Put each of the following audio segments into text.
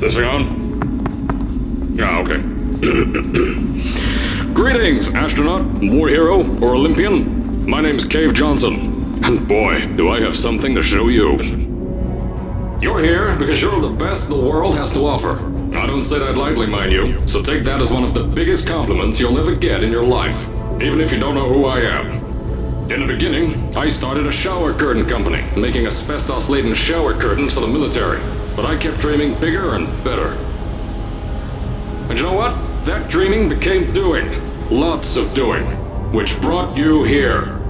this thing on? Yeah, okay. Greetings, astronaut, war hero, or Olympian. My name's Cave Johnson, and boy, do I have something to show you. You're here because you're the best the world has to offer. I don't say that lightly, mind you, so take that as one of the biggest compliments you'll ever get in your life, even if you don't know who I am. In the beginning, I started a shower curtain company, making asbestos-laden shower curtains for the military, but I kept dreaming bigger and better. And you know what? That dreaming became doing. Lots of doing. Which brought you here.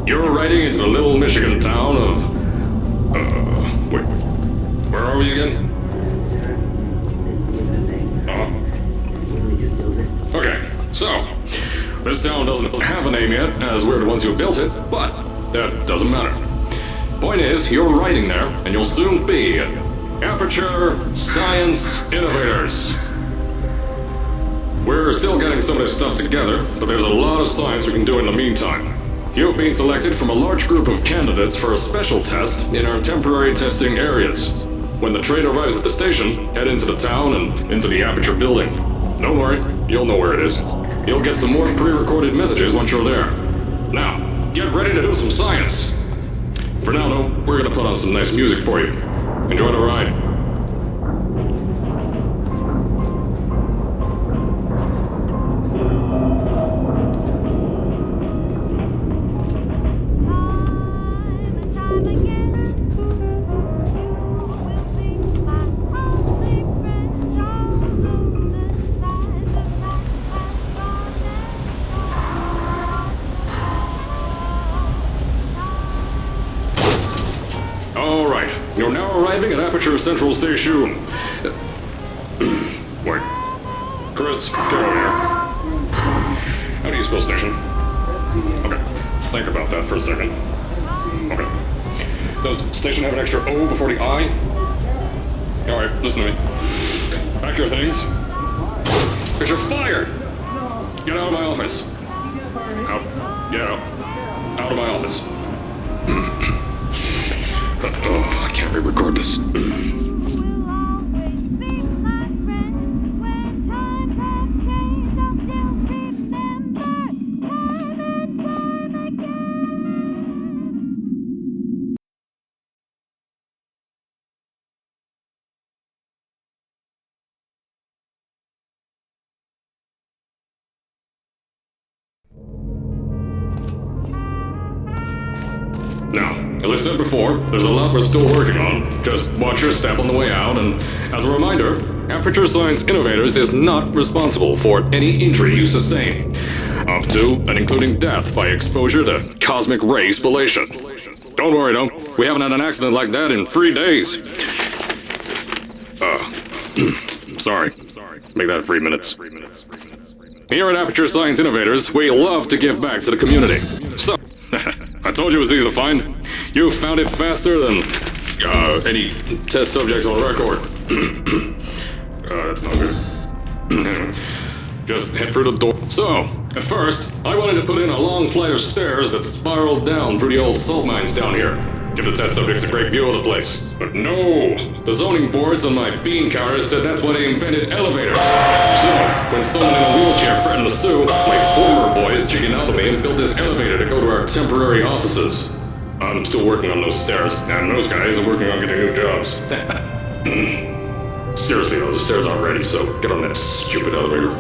You're riding into the little Michigan town of... wait. Where are we again? Okay, so... This town doesn't have a name yet, as we're the ones who built it, but that doesn't matter. Point is, you're riding there, and you'll soon be at Aperture Science Innovators. We're still getting some of this stuff together, but there's a lot of science we can do in the meantime. You've been selected from a large group of candidates for a special test in our temporary testing areas. When the train arrives at the station, head into the town and into the Aperture building. Don't worry, you'll know where it is. You'll get some more pre-recorded messages once you're there. Now, get ready to do some science. For now, though, we're gonna put on some nice music for you. Enjoy the ride. You're now arriving at Aperture Central Station. Wait. Chris, get over here. How do you spell station? Okay, think about that for a second. Okay. Does station have an extra O before the I? Alright, listen to me. Pack your things. Because you're fired! Get out of my office. Out. Get out. Out of my office. Oh, I can't re-record this. Now, as I said before, there's a lot we're still working on. Just watch your step on the way out, and as a reminder, Aperture Science Innovators is not responsible for any injury you sustain, up to and including death by exposure to cosmic ray spallation. Don't worry though, we haven't had an accident like that in 3 days. Sorry. Make that 3 minutes. Here at Aperture Science Innovators, we love to give back to the community. So, I told you it was easy to find. You found it faster than any test subjects on record. That's not good. Just head through the door. So, at first, I wanted to put in a long flight of stairs that spiraled down through the old salt mines down here. Give the test subjects a great view of the place. But no! The zoning boards on my bean counters said that's why they invented elevators. So, when someone in a wheelchair threatened to sue, my former boys jiggled out of me and built this elevator to go to our temporary offices. I'm still working on those stairs, and those guys are working on getting new jobs. Seriously though, the stairs aren't ready, so get on that stupid elevator.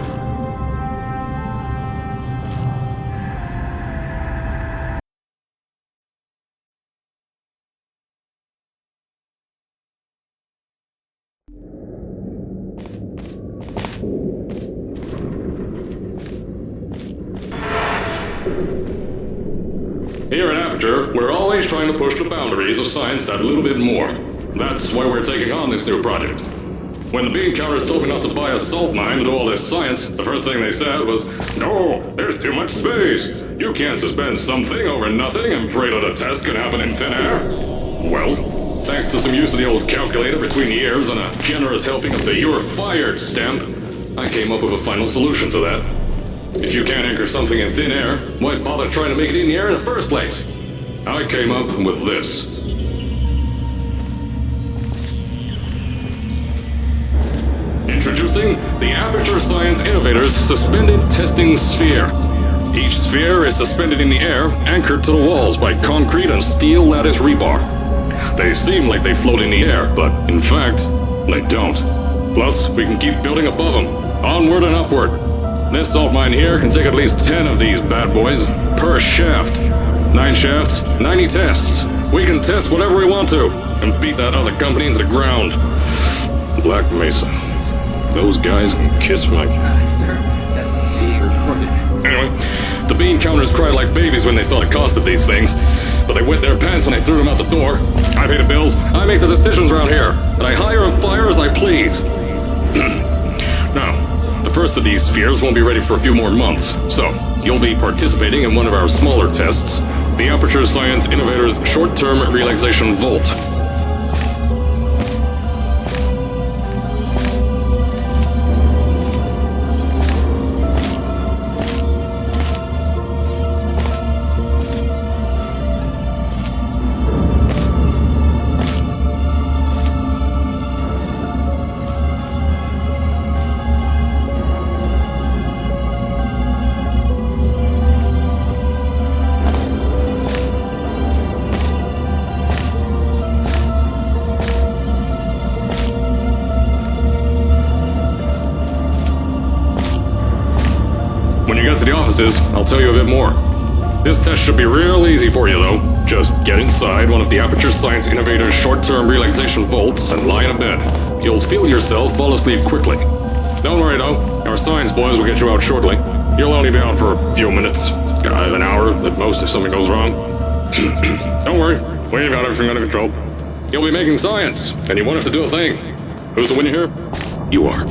Here at Aperture, we're always trying to push the boundaries of science that little bit more. That's why we're taking on this new project. When the bean counters told me not to buy a salt mine to do all this science, the first thing they said was, "No, there's too much space. You can't suspend something over nothing and pray that a test can happen in thin air." Well, thanks to some use of the old calculator between the ears and a generous helping of the "You're Fired" stamp, I came up with a final solution to that. If you can't anchor something in thin air, why bother trying to make it in the air in the first place? I came up with this. Introducing the Aperture Science Innovators Suspended Testing Sphere. Each sphere is suspended in the air, anchored to the walls by concrete and steel lattice rebar. They seem like they float in the air, but in fact, they don't. Plus, we can keep building above them, onward and upward. This salt mine here can take at least 10 of these bad boys per shaft. 9 shafts, 90 tests. We can test whatever we want to, and beat that other company into the ground. Black Mesa. Those guys can kiss my... Sir, that's being recorded. Anyway, the bean counters cried like babies when they saw the cost of these things, but they wet their pants when I threw them out the door. I pay the bills, I make the decisions around here, and I hire and fire as I please. Now, the first of these spheres won't be ready for a few more months, so you'll be participating in one of our smaller tests, the Aperture Science Innovators Short-Term Relaxation Volt. When you get to the offices, I'll tell you a bit more. This test should be real easy for you, though. Just get inside one of the Aperture Science Innovators short-term relaxation vaults and lie in a bed. You'll feel yourself fall asleep quickly. Don't worry, though. Our science boys will get you out shortly. You'll only be out for a few minutes. An hour at most if something goes wrong. Don't worry. We've got everything under control. You'll be making science, and you won't have to do a thing. Who's the winner here? You are.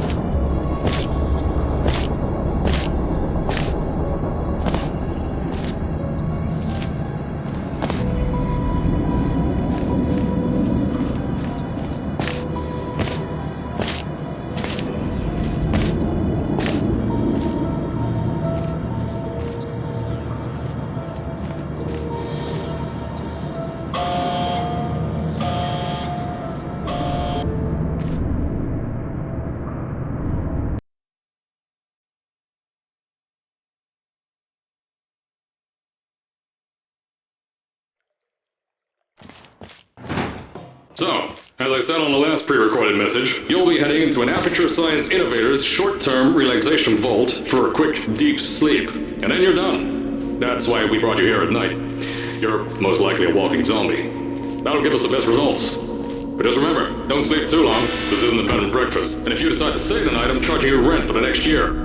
So, as I said on the last pre-recorded message, you'll be heading into an Aperture Science Innovators short-term relaxation vault for a quick, deep sleep. And then you're done. That's why we brought you here at night. You're most likely a walking zombie. That'll give us the best results. But just remember, don't sleep too long. This isn't a bed and breakfast. And if you decide to stay the night, I'm charging you rent for the next year.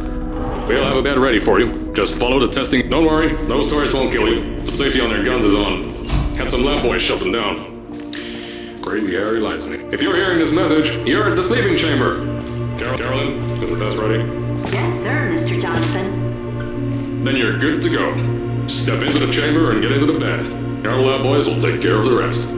We'll have a bed ready for you. Just follow the testing. Don't worry, those tourists won't kill you. The safety on their guns is on. Had some lab boys shut them down. Crazy Harry lied to me. If you're hearing this message, you're at the sleeping chamber. Carolyn, is the test ready? Yes, sir, Mr. Johnson. Then you're good to go. Step into the chamber and get into the bed. Our lab boys will take care of the rest.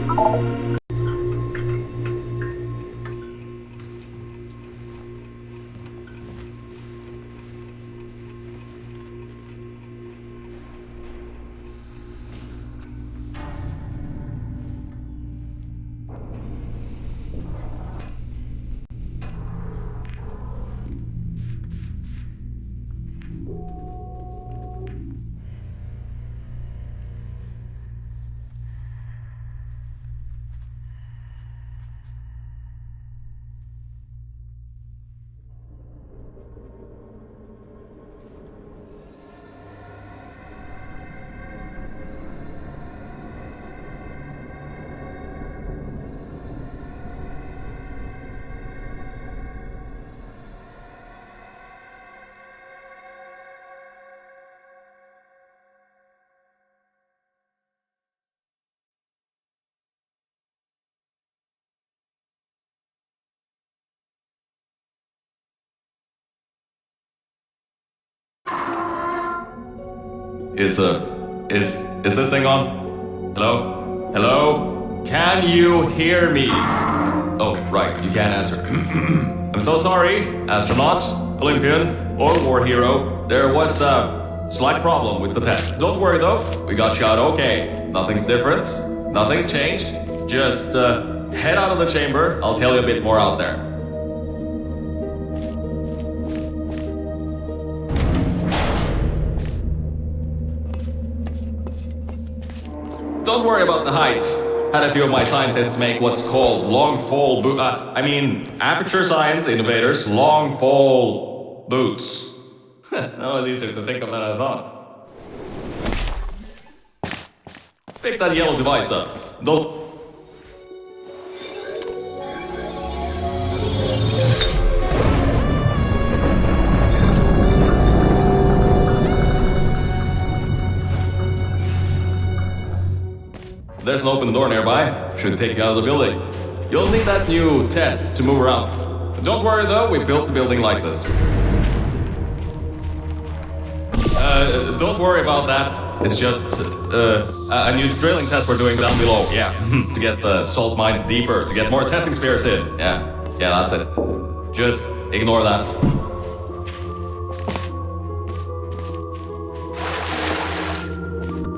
Is this thing on? Hello? Hello? Can you hear me? Oh, right, you can't answer. I'm so sorry, astronaut, Olympian, or war hero. There was a slight problem with the test. Don't worry though, we got you out okay. Nothing's different, nothing's changed. Just head out of the chamber, I'll tell you a bit more out there. Don't worry about the heights. Had a few of my scientists make what's called aperture science innovators long fall boots. That was easier to think of than I thought. Pick that yellow device up. Don't. There's an open door nearby. Should take you out of the building. You'll need that new test to move around. Don't worry though, we built the building like this. Don't worry about that. It's just a new drilling test we're doing down below. Yeah, to get the salt mines deeper, to get more testing spheres in. Yeah, that's it. Just ignore that.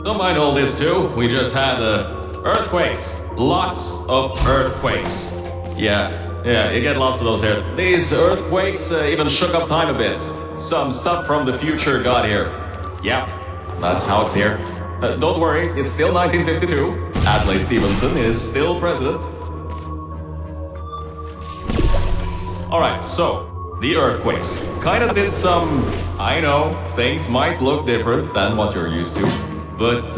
Don't mind all this too. We just had earthquakes. Lots of earthquakes. Yeah, you get lots of those here. These earthquakes even shook up time a bit. Some stuff from the future got here. Yeah, that's how it's here. Don't worry, it's still 1952. Adlai Stevenson is still president. Alright, so, the earthquakes. Kinda did some, I know, things might look different than what you're used to. But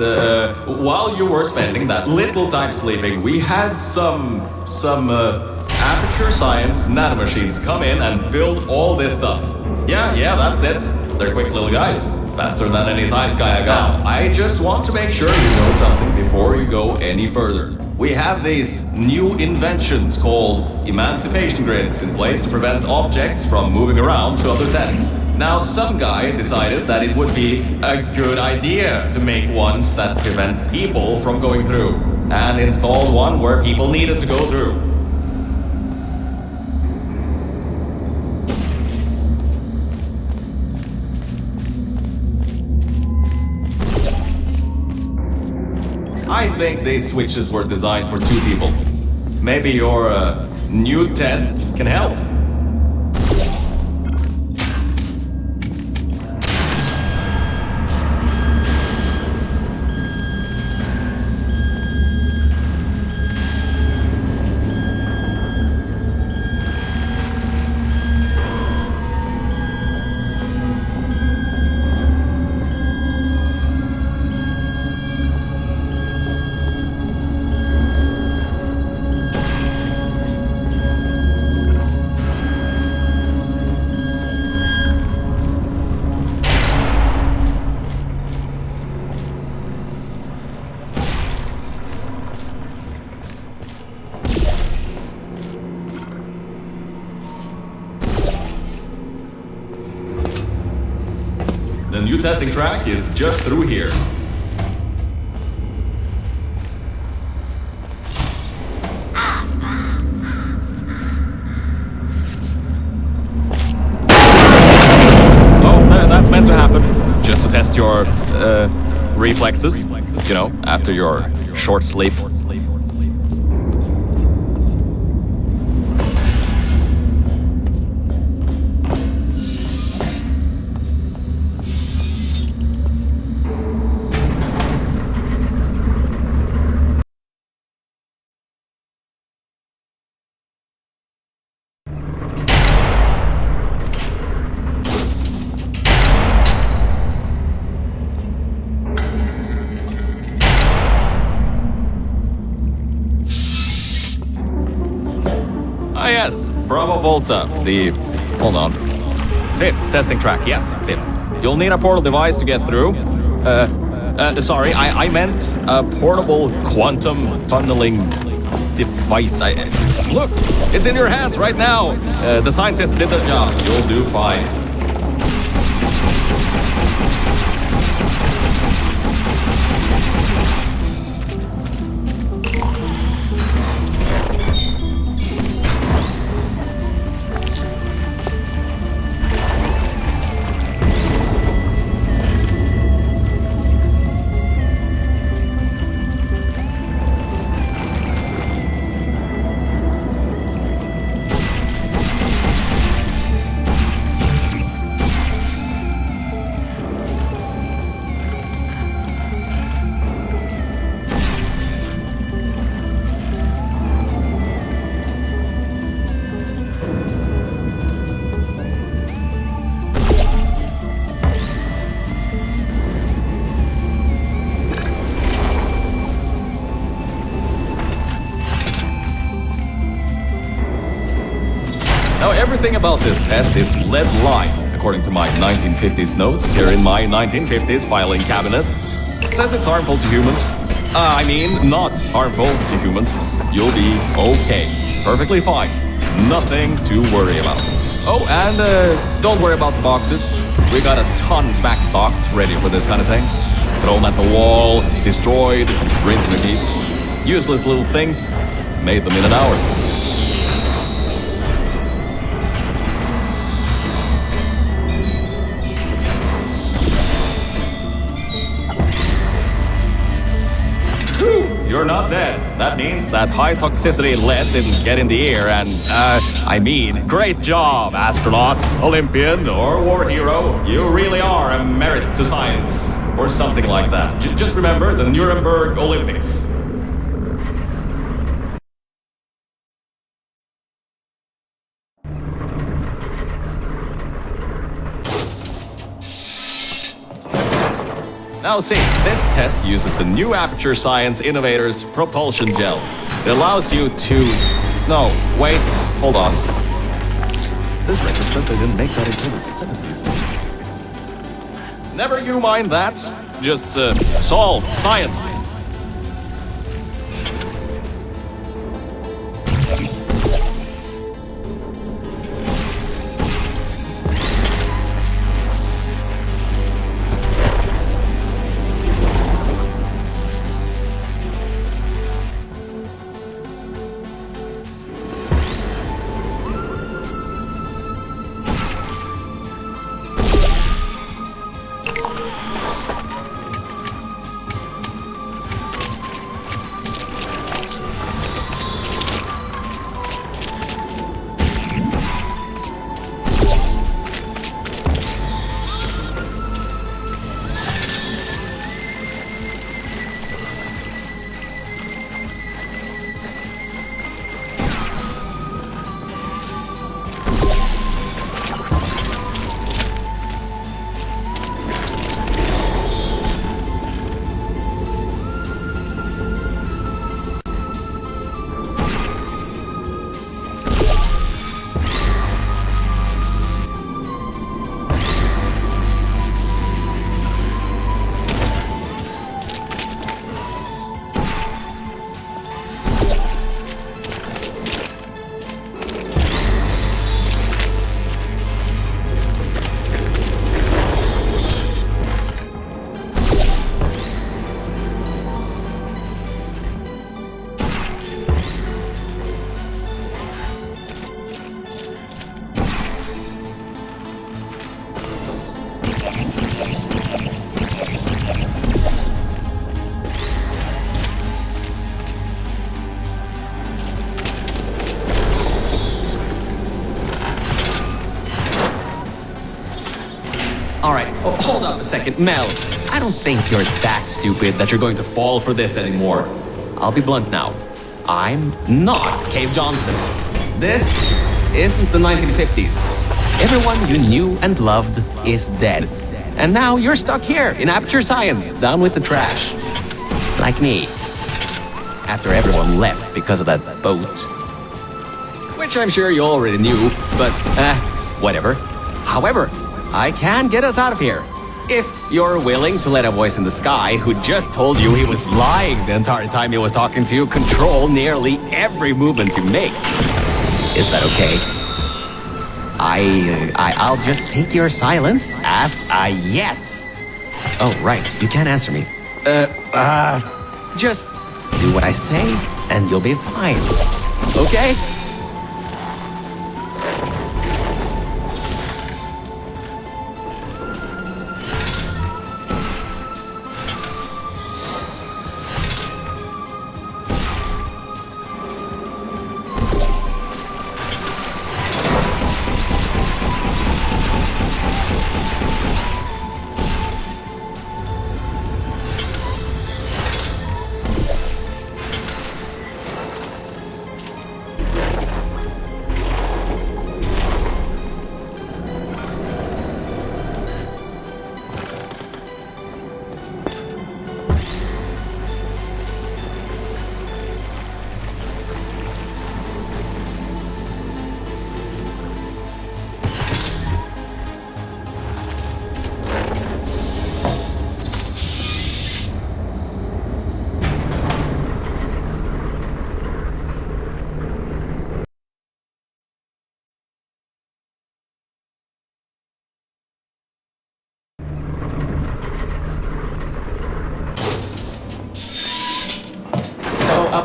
while you were spending that little time sleeping, we had some aperture science nanomachines come in and build all this stuff. Yeah, that's it. They're quick little guys. Faster than any science guy I got. I just want to make sure you know something before you go any further. We have these new inventions called emancipation grids in place to prevent objects from moving around to other tests. Now, some guy decided that it would be a good idea to make ones that prevent people from going through, and installed one where people needed to go through. I think these switches were designed for two people. Maybe your new test can help. The new testing track is just through here. That's meant to happen. Just to test your reflexes, you know, after your short sleep. Yes, Bravo Volta, hold on, 5th testing track, yes, 5th. You'll need a portal device to get through. Sorry, I meant a portable quantum tunneling device. Look, it's in your hands right now. The scientist did the job. You'll do fine. Now, everything about this test is lead line, according to my 1950s notes here in my 1950s filing cabinet. It says it's harmful to humans. I mean, not harmful to humans. You'll be okay. Perfectly fine. Nothing to worry about. Oh, and don't worry about the boxes. We got a ton backstocked, ready for this kind of thing. Throw them at the wall, destroyed, rinse and repeat. Useless little things. Made them in an hour. You're not dead. That means that high toxicity lead didn't get in the air and, I mean, great job, astronaut, Olympian, or war hero. You really are a merit to science, or something like that. Just remember the Nuremberg Olympics. Now see, this test uses the new Aperture Science Innovators Propulsion Gel. It allows you to... No, wait, hold on. This record says they didn't make that until the 70s. Never you mind that. Just, solve science. Alright, hold up a second. Mel, I don't think you're that stupid that you're going to fall for this anymore. I'll be blunt now. I'm not Cave Johnson. This isn't the 1950s. Everyone you knew and loved is dead. And now you're stuck here in Aperture Science, down with the trash. Like me. After everyone left because of that boat. Which I'm sure you already knew, but, whatever. However, I can get us out of here. If you're willing to let a voice in the sky who just told you he was lying the entire time he was talking to you control nearly every movement you make. Is that okay? I'll just take your silence as a yes. Oh, right, you can't answer me. Just do what I say and you'll be fine. Okay?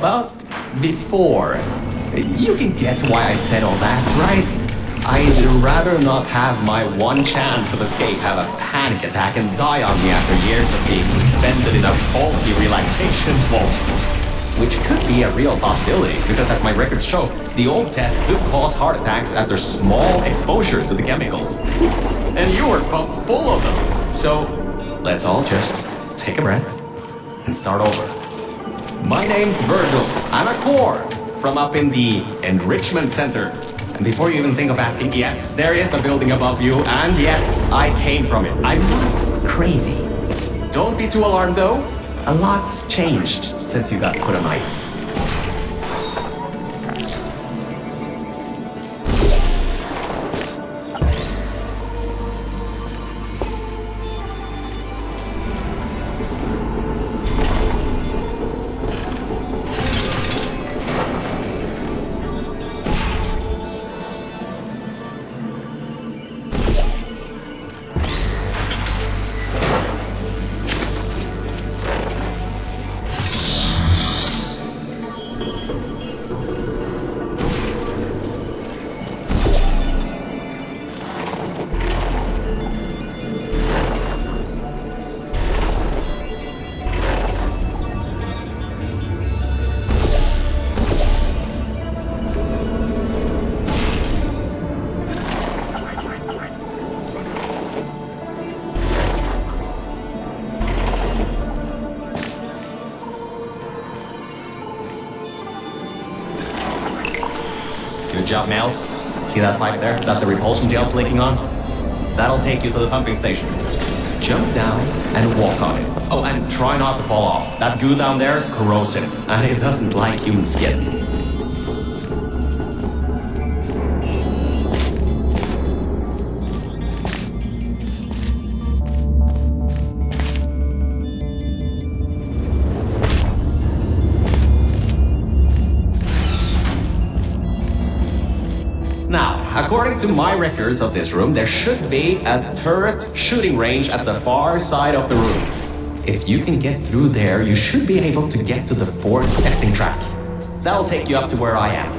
about before. You can get why I said all that, right? I'd rather not have my one chance of escape have a panic attack and die on me after years of being suspended in a faulty relaxation vault. Which could be a real possibility, because as my records show, the old test could cause heart attacks after small exposure to the chemicals. And you were pumped full of them. So, let's all just take a breath and start over. My name's Virgil. I'm a core from up in the Enrichment Center. And before you even think of asking, yes, there is a building above you, and yes, I came from it. I'm not crazy. Don't be too alarmed though. A lot's changed since you got put on ice. Good job, Mel. See that pipe there that the repulsion gel's leaking on? That'll take you to the pumping station. Jump down and walk on it. Oh, and try not to fall off. That goo down there is corrosive, and it doesn't like human skin. Now, according to my records of this room, there should be a turret shooting range at the far side of the room. If you can get through there, you should be able to get to the fourth testing track. That'll take you up to where I am.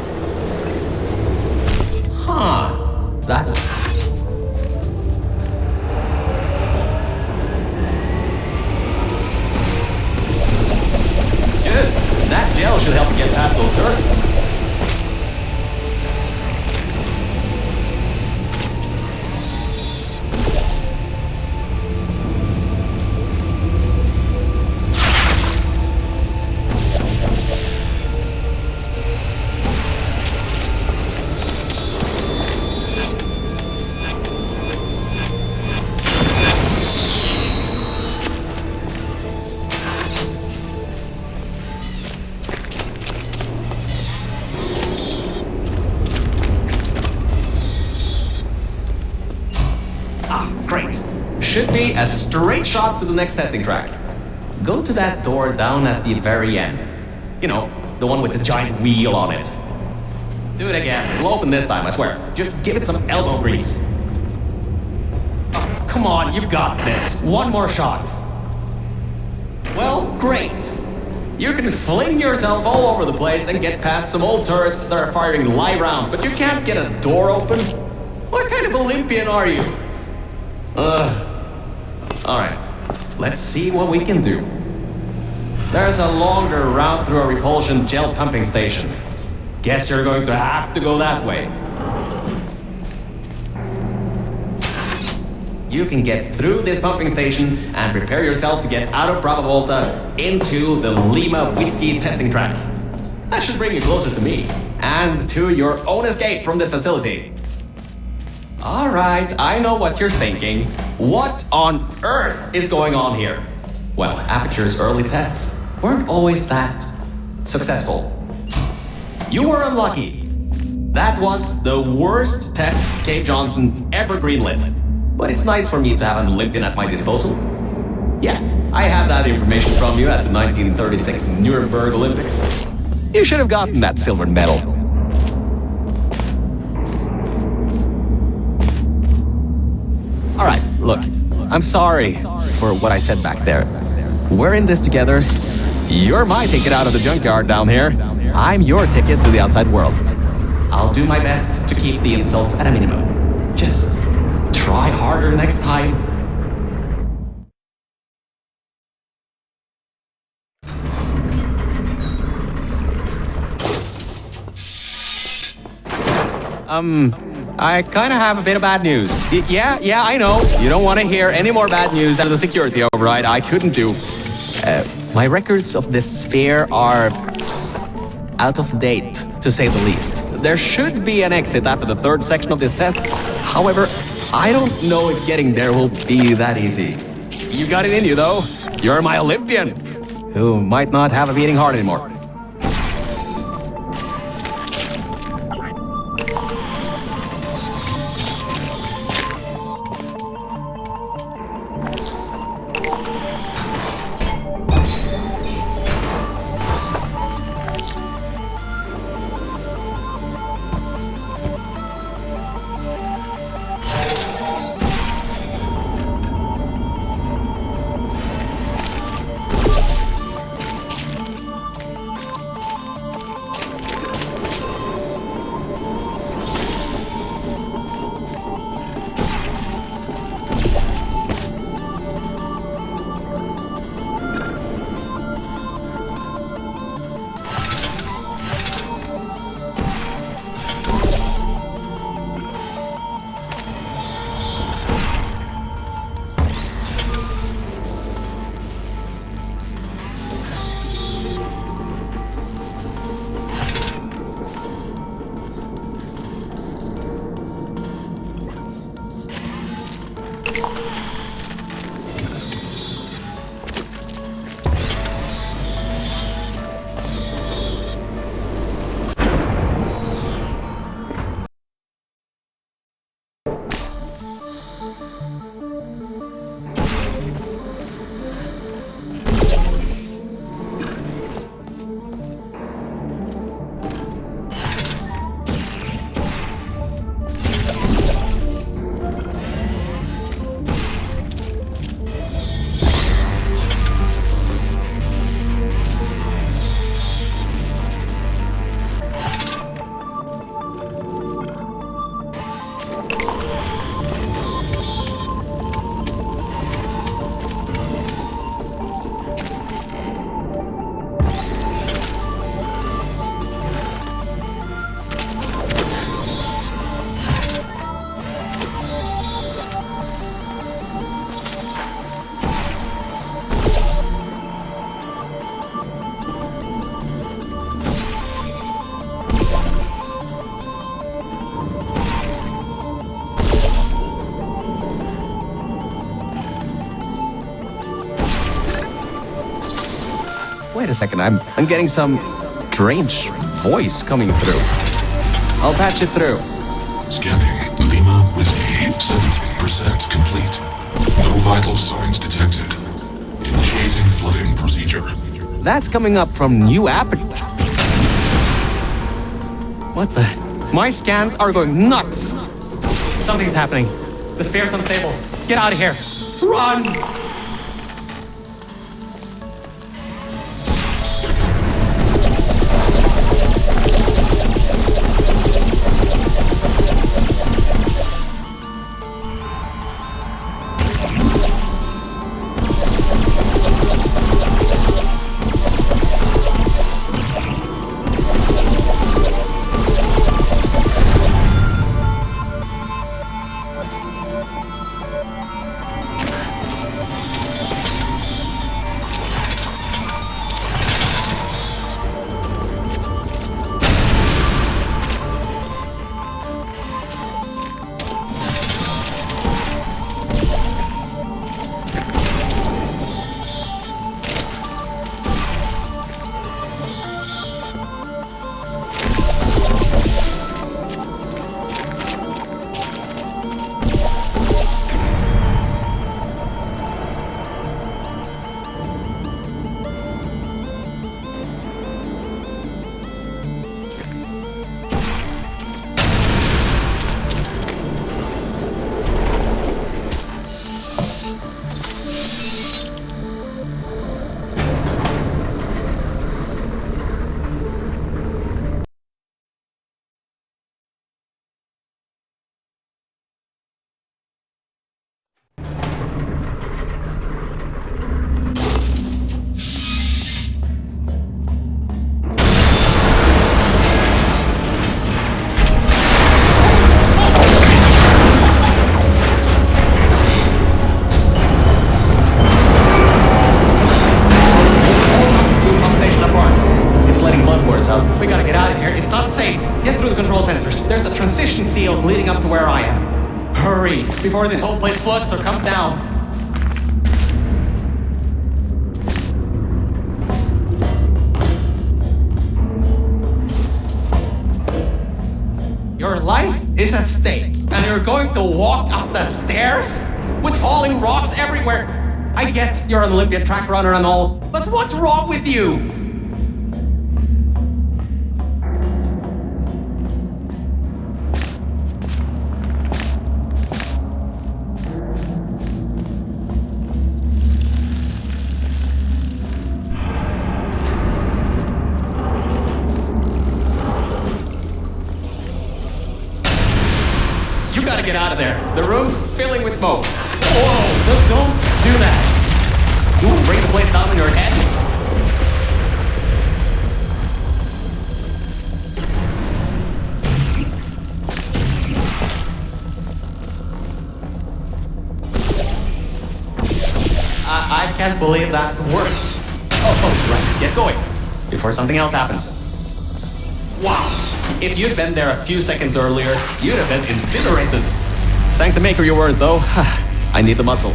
That... Good. That gel should help you get past those turrets. Great. Should be a straight shot to the next testing track. Go to that door down at the very end. You know, the one with the giant wheel on it. Do it again. It'll open this time, I swear. Just give it some elbow grease. Oh, come on, you got this. One more shot. Well, great. You can fling yourself all over the place and get past some old turrets that are firing live rounds, but you can't get a door open? What kind of Olympian are you? Alright, let's see what we can do. There's a longer route through a repulsion gel pumping station. Guess you're going to have to go that way. You can get through this pumping station and prepare yourself to get out of Bravo Volta into the Lima Whiskey testing track. That should bring you closer to me and to your own escape from this facility. Alright, I know what you're thinking. What on earth is going on here? Well, Aperture's early tests weren't always that successful. You were unlucky. That was the worst test Cave Johnson ever greenlit. But it's nice for me to have an Olympian at my disposal. Yeah, I have that information from you at the 1936 Nuremberg Olympics. You should have gotten that silver medal. Alright, look, I'm sorry for what I said back there. We're in this together, You're my ticket out of the junkyard down here. I'm your ticket to the outside world. I'll do my best to keep the insults at a minimum. Just try harder next time. I kind of have a bit of bad news. Yeah, I know. You don't want to hear any more bad news out of the security override. I couldn't do. My records of this sphere are out of date, to say the least. There should be an exit after the third section of this test. However, I don't know if getting there will be that easy. You got it in you, though. You're my Olympian, who might not have a beating heart anymore. Wait a second, I'm getting some strange voice coming through. I'll patch it through. Scanning. Lima Whiskey, 70% complete. No vital signs detected. Initiating flooding procedure. That's coming up from New Aperture. My scans are going nuts. Something's happening. The sphere's unstable. Get out of here. Run! leading up to where I am. Hurry, before this whole place floods or comes down. Your life is at stake, and you're going to walk up the stairs? With falling rocks everywhere. I get you're an Olympian track runner and all, but what's wrong with you? You gotta get out of there. The room's filling with smoke. Whoa, don't do that. You wanna bring the place down on your head? I can't believe that worked. Oh, right, get going. Before something else happens. Wow. If you'd been there a few seconds earlier, you'd have been incinerated. Thank the maker you weren't, though. I need the muscle.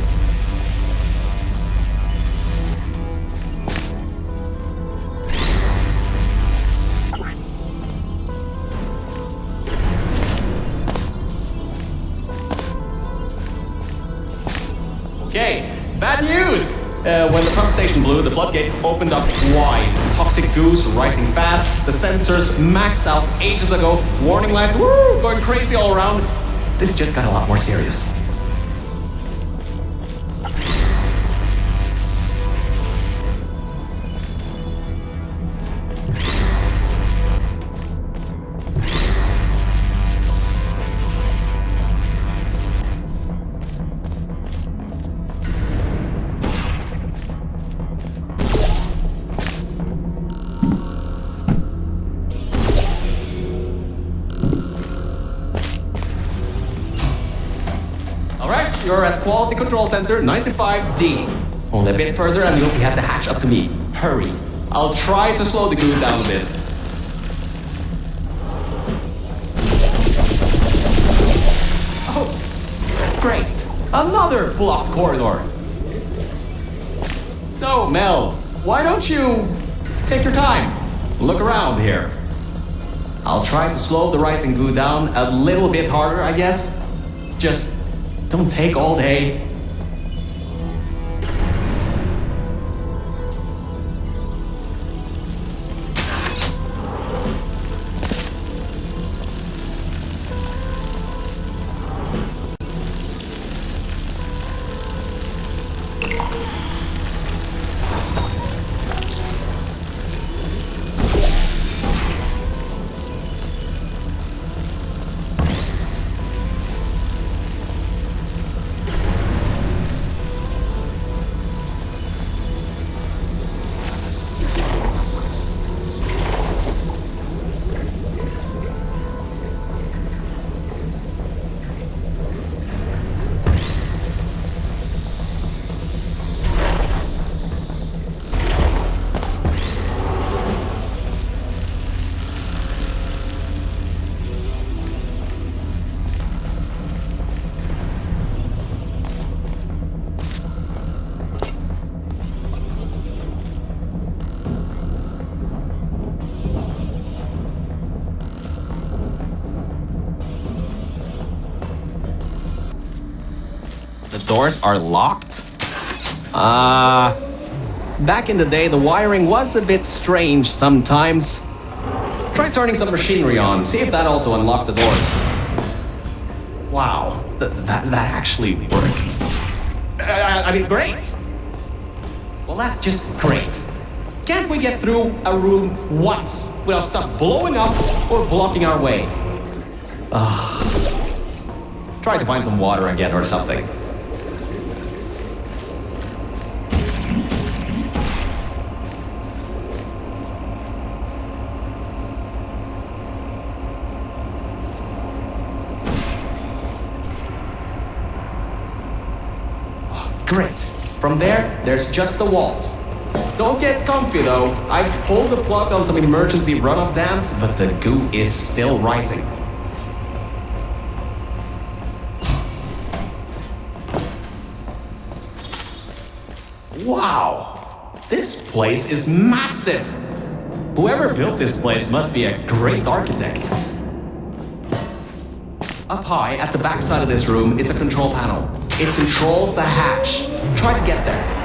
Okay, bad news! When the pump station blew, the floodgates opened up wide. Toxic goos rising fast, the sensors maxed out ages ago, warning lights going crazy all around. This just got a lot more serious. You're at Quality Control Center 95D. Only a bit further and you'll be at the hatch up to me. Hurry. I'll try to slow the goo down a bit. Oh, great. Another blocked corridor. So, Mel, why don't you take your time? Look around here. I'll try to slow the rising goo down a little bit harder, I guess. Just don't take all day. Doors are locked? Back in the day, the wiring was a bit strange sometimes. Try turning some machinery on, see if that also unlocks the doors. Wow, that actually worked. I mean, great! Well, that's just great. Can't we get through a room once without stuff blowing up or blocking our way? Try to find some water again or something. Great. From there's just the walls. Don't get comfy though. I've pulled the plug on some emergency runoff dams, but the goo is still rising. Wow! This place is massive! Whoever built this place must be a great architect. Up high, at the back side of this room, is a control panel. It controls the hatch. Try to get there.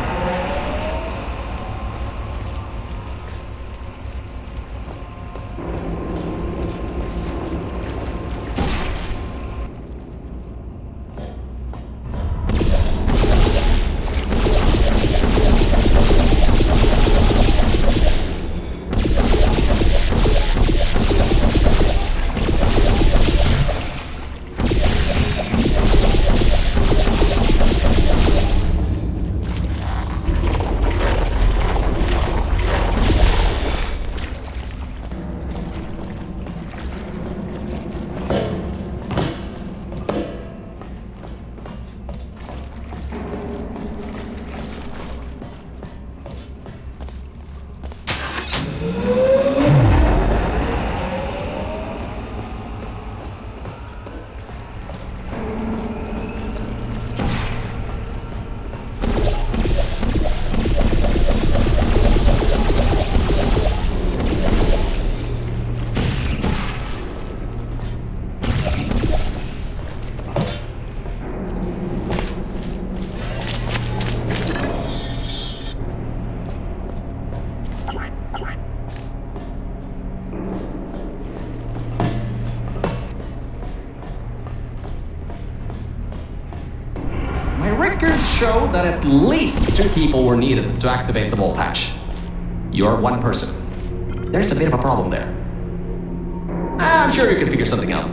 Records show that at least 2 people were needed to activate the vault hatch. You're one person. There's a bit of a problem there. I'm sure you can figure something out.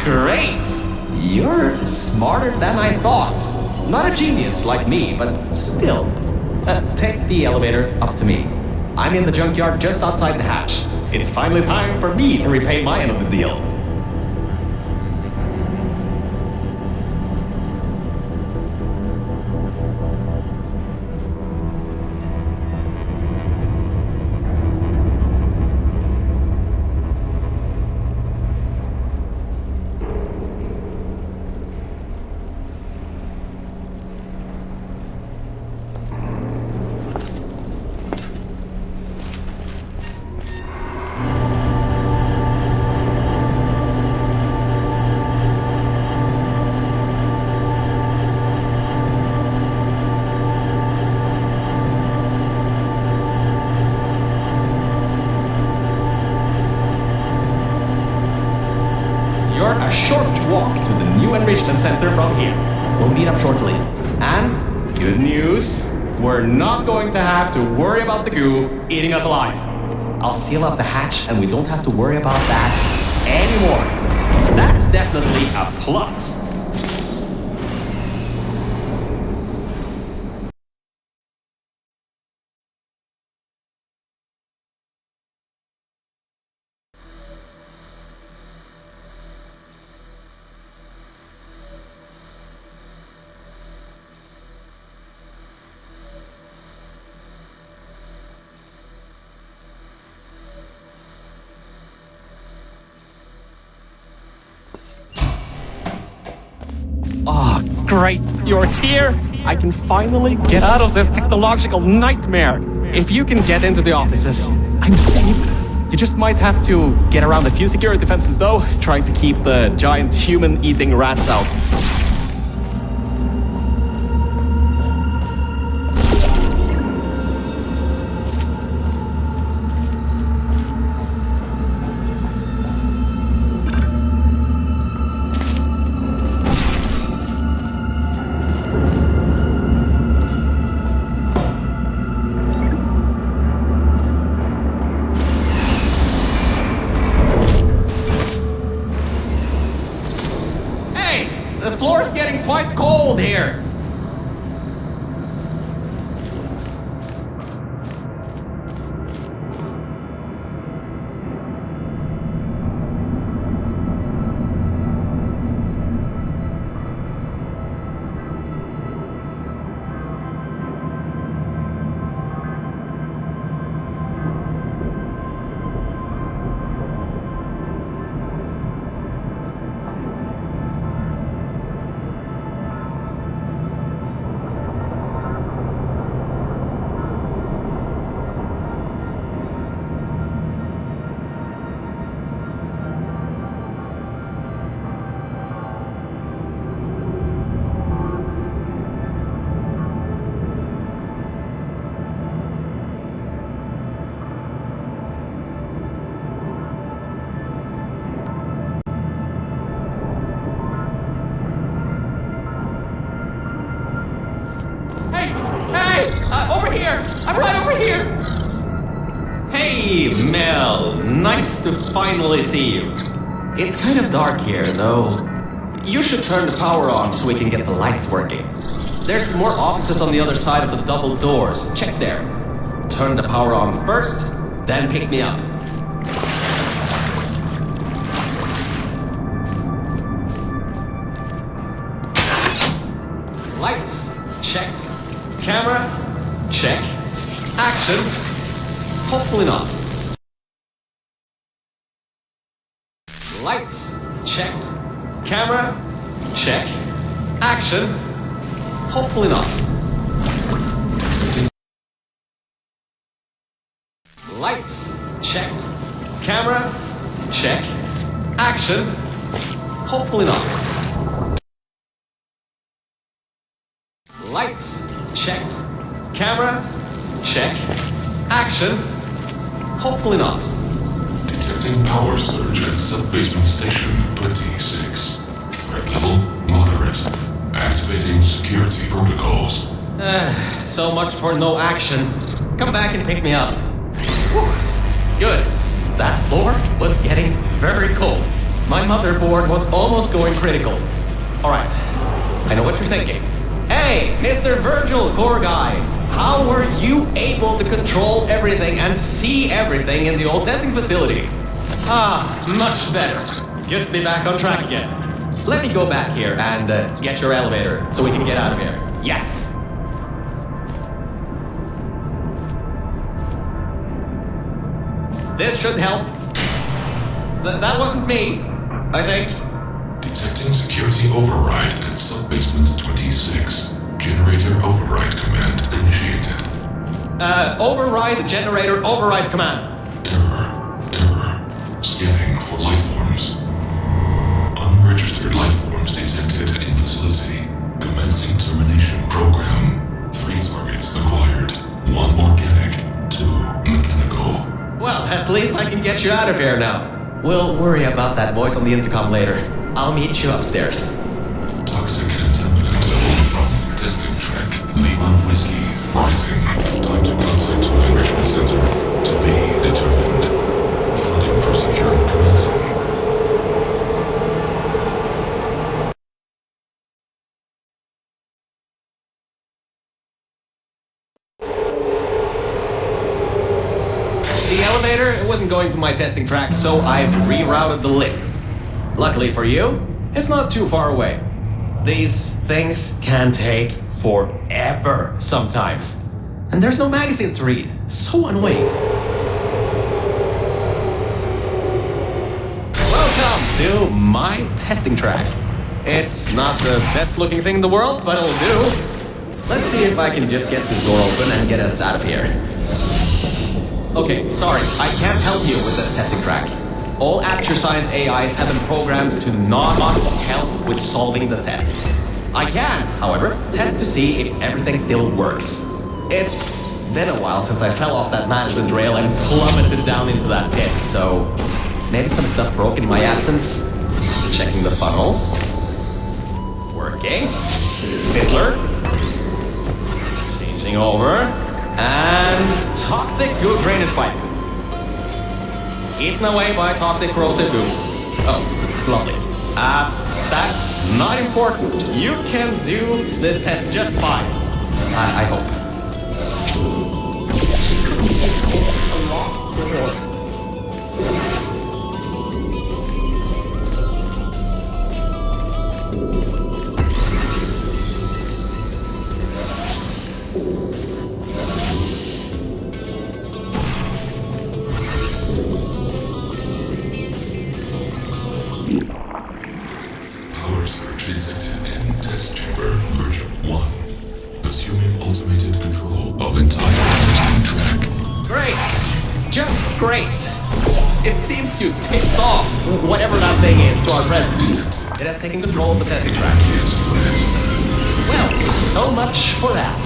Great! You're smarter than I thought. Not a genius like me, but still. Take the elevator up to me. I'm in the junkyard just outside the hatch. It's finally time for me to repay my end of the deal. A short walk to the new enrichment center from here. We'll meet up shortly. And good news, we're not going to have to worry about the goo eating us alive. I'll seal up the hatch and we don't have to worry about that anymore. That's definitely a plus. Oh, great, you're here! I can finally get out of this technological nightmare! If you can get into the offices, I'm saved! You just might have to get around a few security fences though, trying to keep the giant human-eating rats out. The floor's getting quite cold here. Hey, Mel. Nice to finally see you. It's kind of dark here, though. You should turn the power on so we can get the lights working. There's more offices on the other side of the double doors. Check there. Turn the power on first, then pick me up. Lights, check. Camera, check. Action, hopefully not. Lights, check. Camera, check. Action, hopefully not. Lights, check. Camera, check. Action, hopefully not. Lights, check. Camera, check. Action, hopefully not. Detecting power surge at sub-basement station 26. Threat level moderate. Activating security protocols. So much for no action. Come back and pick me up. Whew. Good. That floor was getting very cold. My motherboard was almost going critical. Alright, I know what you're thinking. Hey, Mr. Virgil, core guy. How were you able to control everything and see everything in the old testing facility? Much better. Good to be back on track again. Let me go back here and get your elevator so we can get out of here. Yes. This should help. That wasn't me, I think. Detecting security override at sub-basement 26. Generator override command initiated. Override generator override command. Error. Scanning for life forms. Unregistered life forms detected in facility. Commencing termination program. 3 targets acquired. 1 organic, 2 mechanical. Well, at least I can get you out of here now. We'll worry about that voice on the intercom later. I'll meet you upstairs. Toxic contaminant level from testing track. Lima Whiskey rising. Time to contact enrichment center. To be determined. Flooding procedure commencing. The elevator wasn't going to my testing track, so I've rerouted the lift. Luckily for you, it's not too far away. These things can take forever sometimes. And there's no magazines to read. So annoying. Welcome to my testing track. It's not the best looking thing in the world, but it'll do. Let's see if I can just get this door open and get us out of here. Okay, sorry, I can't help you with this testing track. All Aperture Science AIs have been programmed to not help with solving the tests. I can, however, test to see if everything still works. It's been a while since I fell off that management rail and plummeted down into that pit, so maybe some stuff broken in my absence. Checking the funnel. Working. Fizzler. Changing over. And toxic goo drainage pipe. Eaten away by toxic corrosive goo. Oh, lovely. That's not important. You can do this test just fine. I hope. Power surge detected in test chamber version 1. Assuming automated control of entire testing track. Great. Just great. It seems you tipped off whatever that thing is to our president. It has taken control of the testing track. Well, so much for that.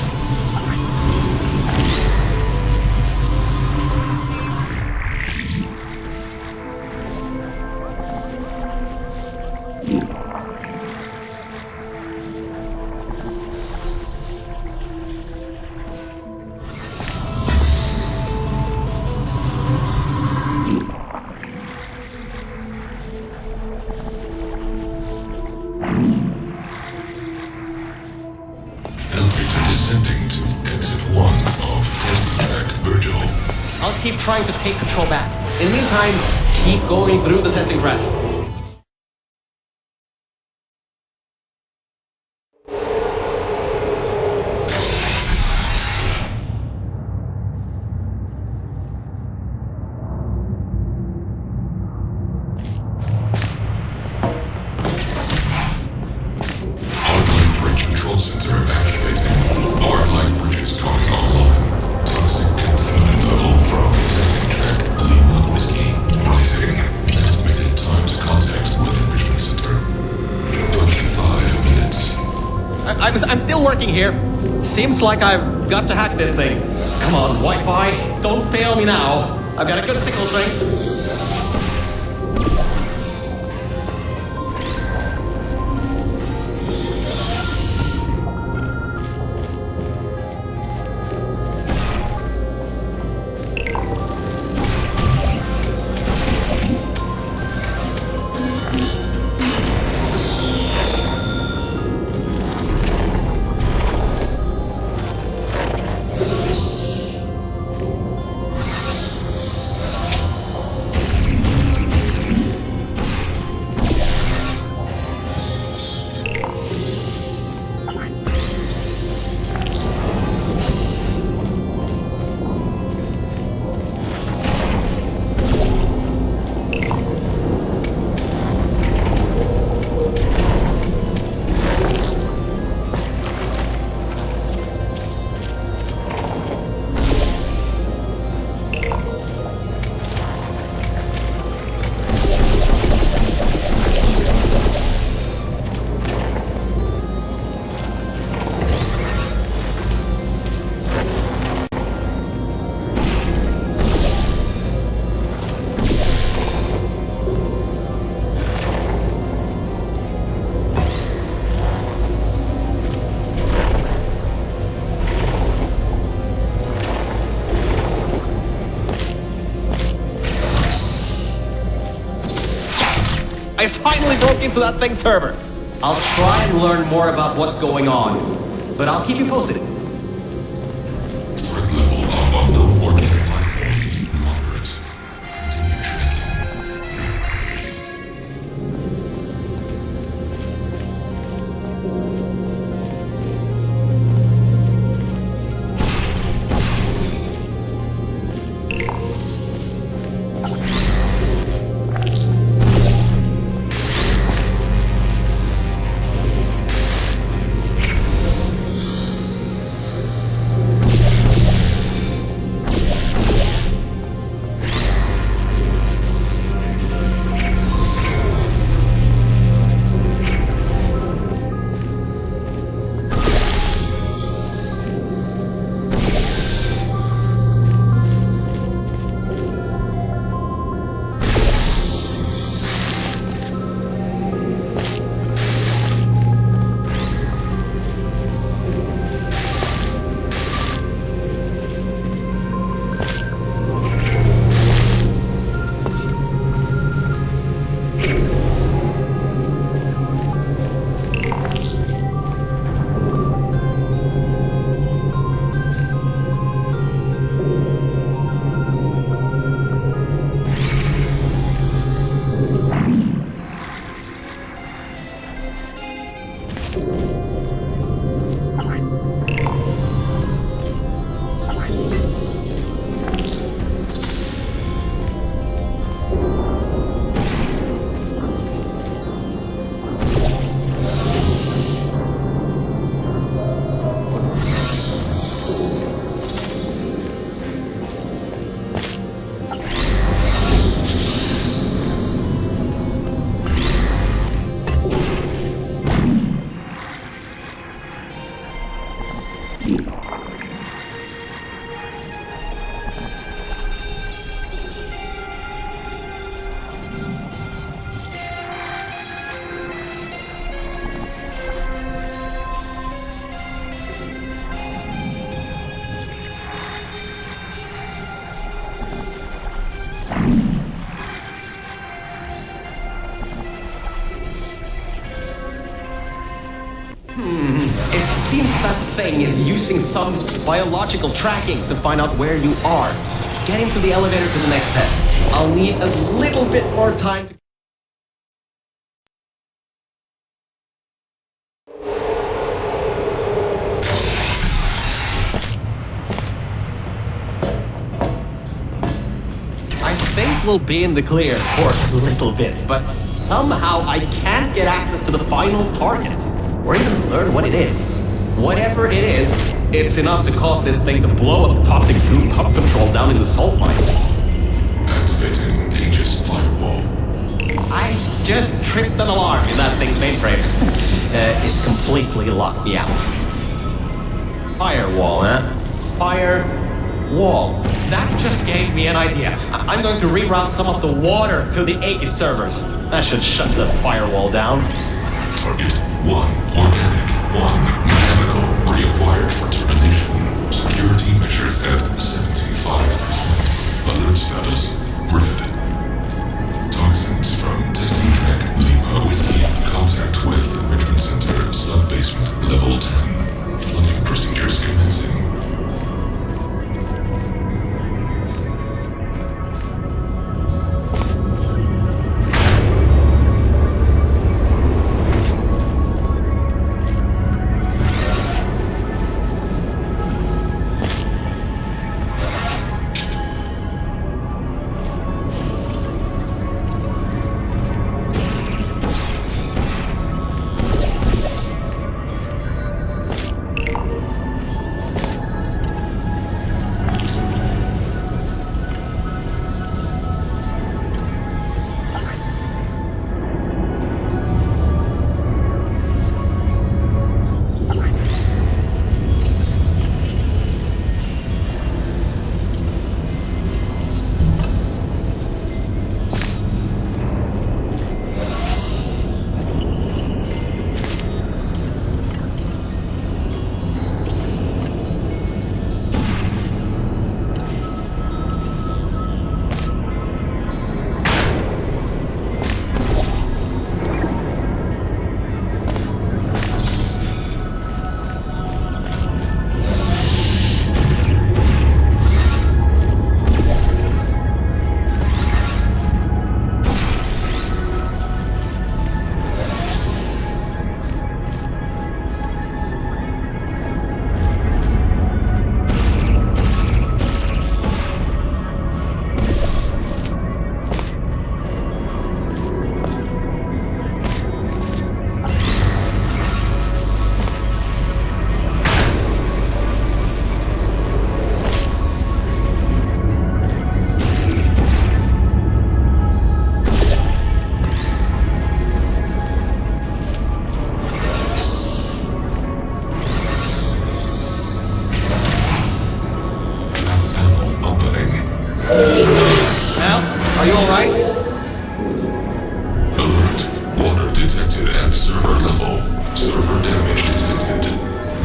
Descending to exit 1 of testing track Virgil. I'll keep trying to take control back. In the meantime, keep going through the testing track. Hardline bridge control center activating. Hardline bridges coming online. Toxic contaminant level from testing track Lima Whiskey rising. Estimated time to contact with enrichment center 25 minutes. I'm still working here. Seems like I've got to hack this thing. Come on, Wi-Fi, don't fail me now. I've got a good signal strength. I finally broke into that thing's server. I'll try and learn more about what's going on, but I'll keep you posted. Threat level of unknown organic life form moderate. Continue tracking. It seems that thing is using some biological tracking to find out where you are. Get into the elevator to the next test. I'll need a little bit more time to... I think we'll be in the clear for a little bit, but somehow I can't get access to the final target, or even learn what it is. Whatever it is, it's enough to cause this thing to blow up toxic goo pump control down in the salt mines. Activating Aegis firewall. I just tripped an alarm in that thing's mainframe. It completely locked me out. Firewall, huh? Firewall. That just gave me an idea. I'm going to reroute some of the water to the Aegis servers. That should shut the firewall down. Target 1 organic, 1 mechanical. Reacquired for termination. Security measures at 75%. Alert status red. Toxins from testing track Lima Whiskey. Contact with Enrichment Center sub-basement level 10. Flooding procedures commencing. Are you alright? Alert. Water detected at server level. Server damage detected.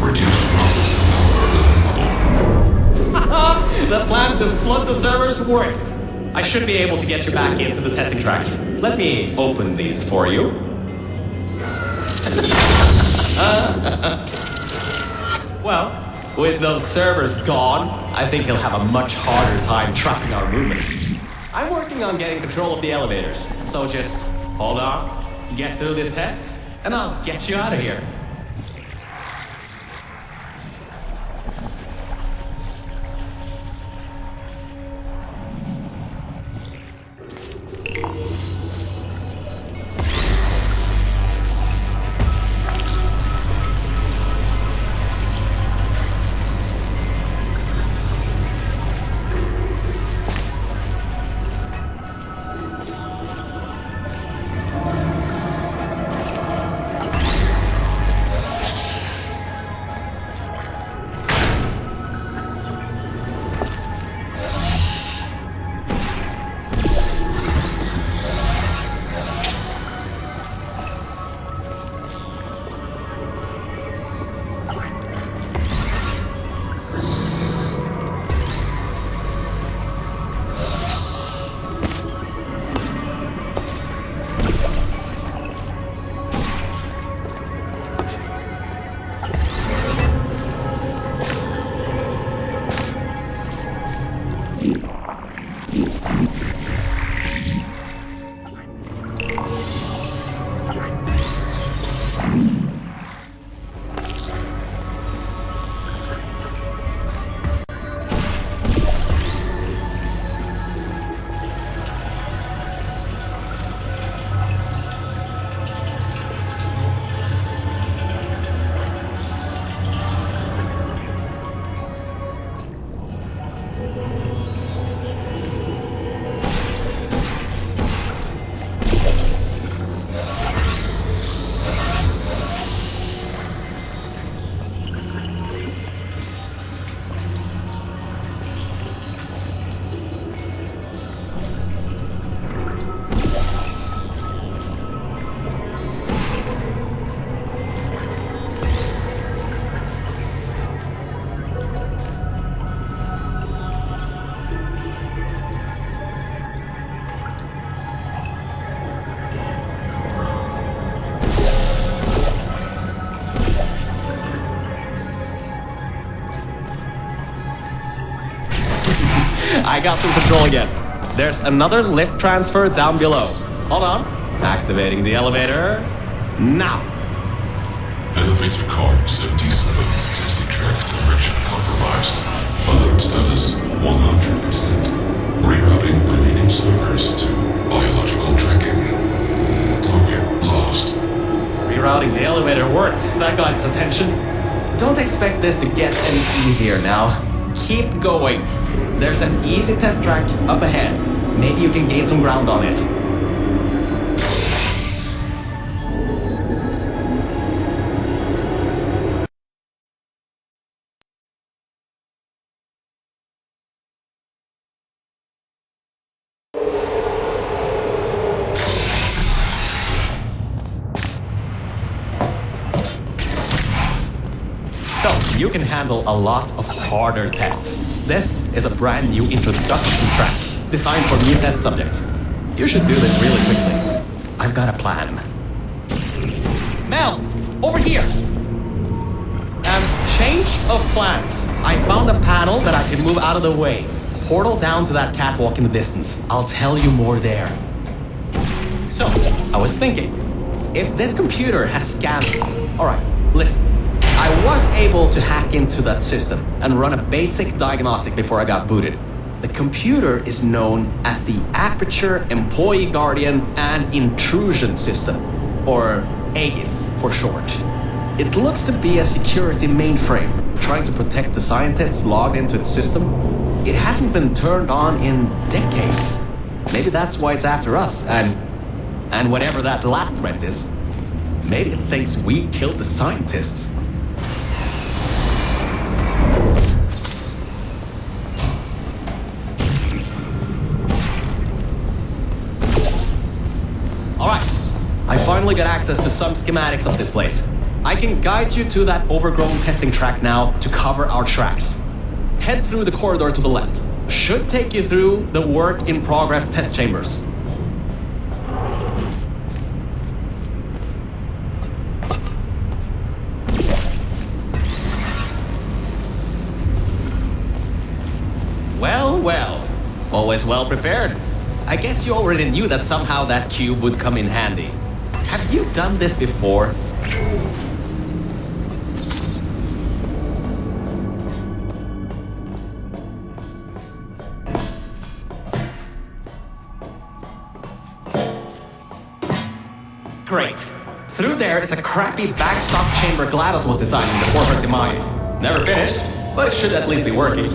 Reduced processing power available. The plan to flood the servers worked. I should be able to get you back into the testing track. Let me open these for you. Well, with those servers gone, I think he'll have a much harder time tracking our movements. I'm working on getting control of the elevators, so just hold on, get through this test, and I'll get you out of here. I got some control again. There's another lift transfer down below. Hold on. Activating the elevator. Now. Elevator car 77. Testing track direction compromised. Alert status 100%. Rerouting remaining servers to biological tracking. Target lost. Rerouting the elevator worked. That got its attention. Don't expect this to get any easier now. Keep going. There's an easy test track up ahead. Maybe you can gain some ground on it. So, you can handle a lot of harder tests. This is a brand new introduction track, designed for new test subjects. You should do this really quickly. I've got a plan. Mel, over here! Change of plans. I found a panel that I can move out of the way. Portal down to that catwalk in the distance. I'll tell you more there. So, I was thinking, if this computer has scanned... Alright, listen. I was able to hack into that system and run a basic diagnostic before I got booted. The computer is known as the Aperture Employee Guardian and Intrusion System, or AEGIS for short. It looks to be a security mainframe trying to protect the scientists logged into its system. It hasn't been turned on in decades. Maybe that's why it's after us, and whatever that last threat is, maybe it thinks we killed the scientists. I finally got access to some schematics of this place. I can guide you to that overgrown testing track now to cover our tracks. Head through the corridor to the left. Should take you through the work-in-progress test chambers. Well, well. Always well prepared. I guess you already knew that somehow that cube would come in handy. Have you done this before? Great. Through there is a crappy backstop chamber GLaDOS was designing before her demise. Never finished, but it should at least be working.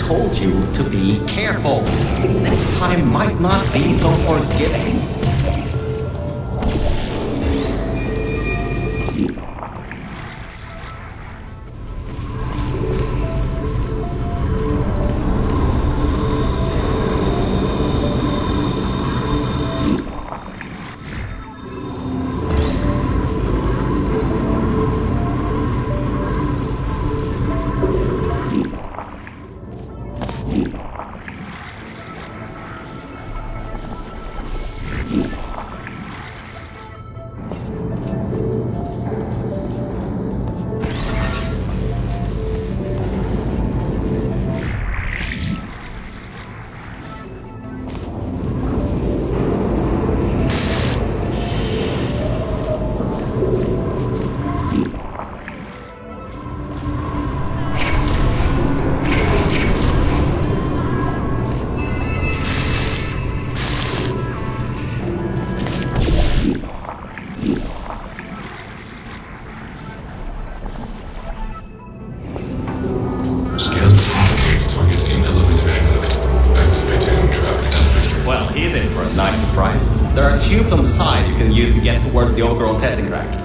told you to be careful. Next time might not be so forgiving. Scans indicate target in elevator shaft. Activating trapped elevator. Well, he's in for a nice surprise. There are tubes on the side you can use to get towards the overgrown testing track.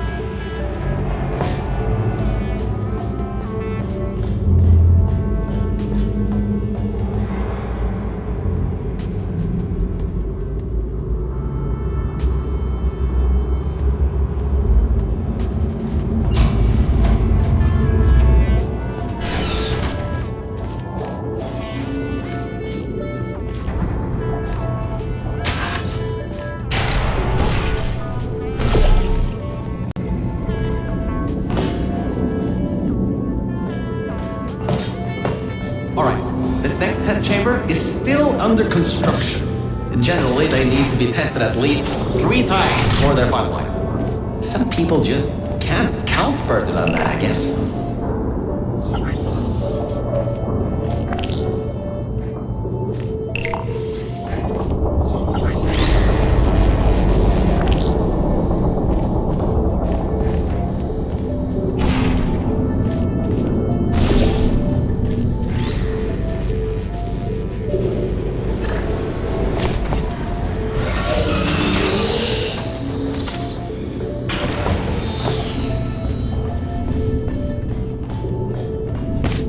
Alright, this next test chamber is still under construction. Generally, they need to be tested at least 3 times before they're finalized. Some people just can't count further than that, I guess.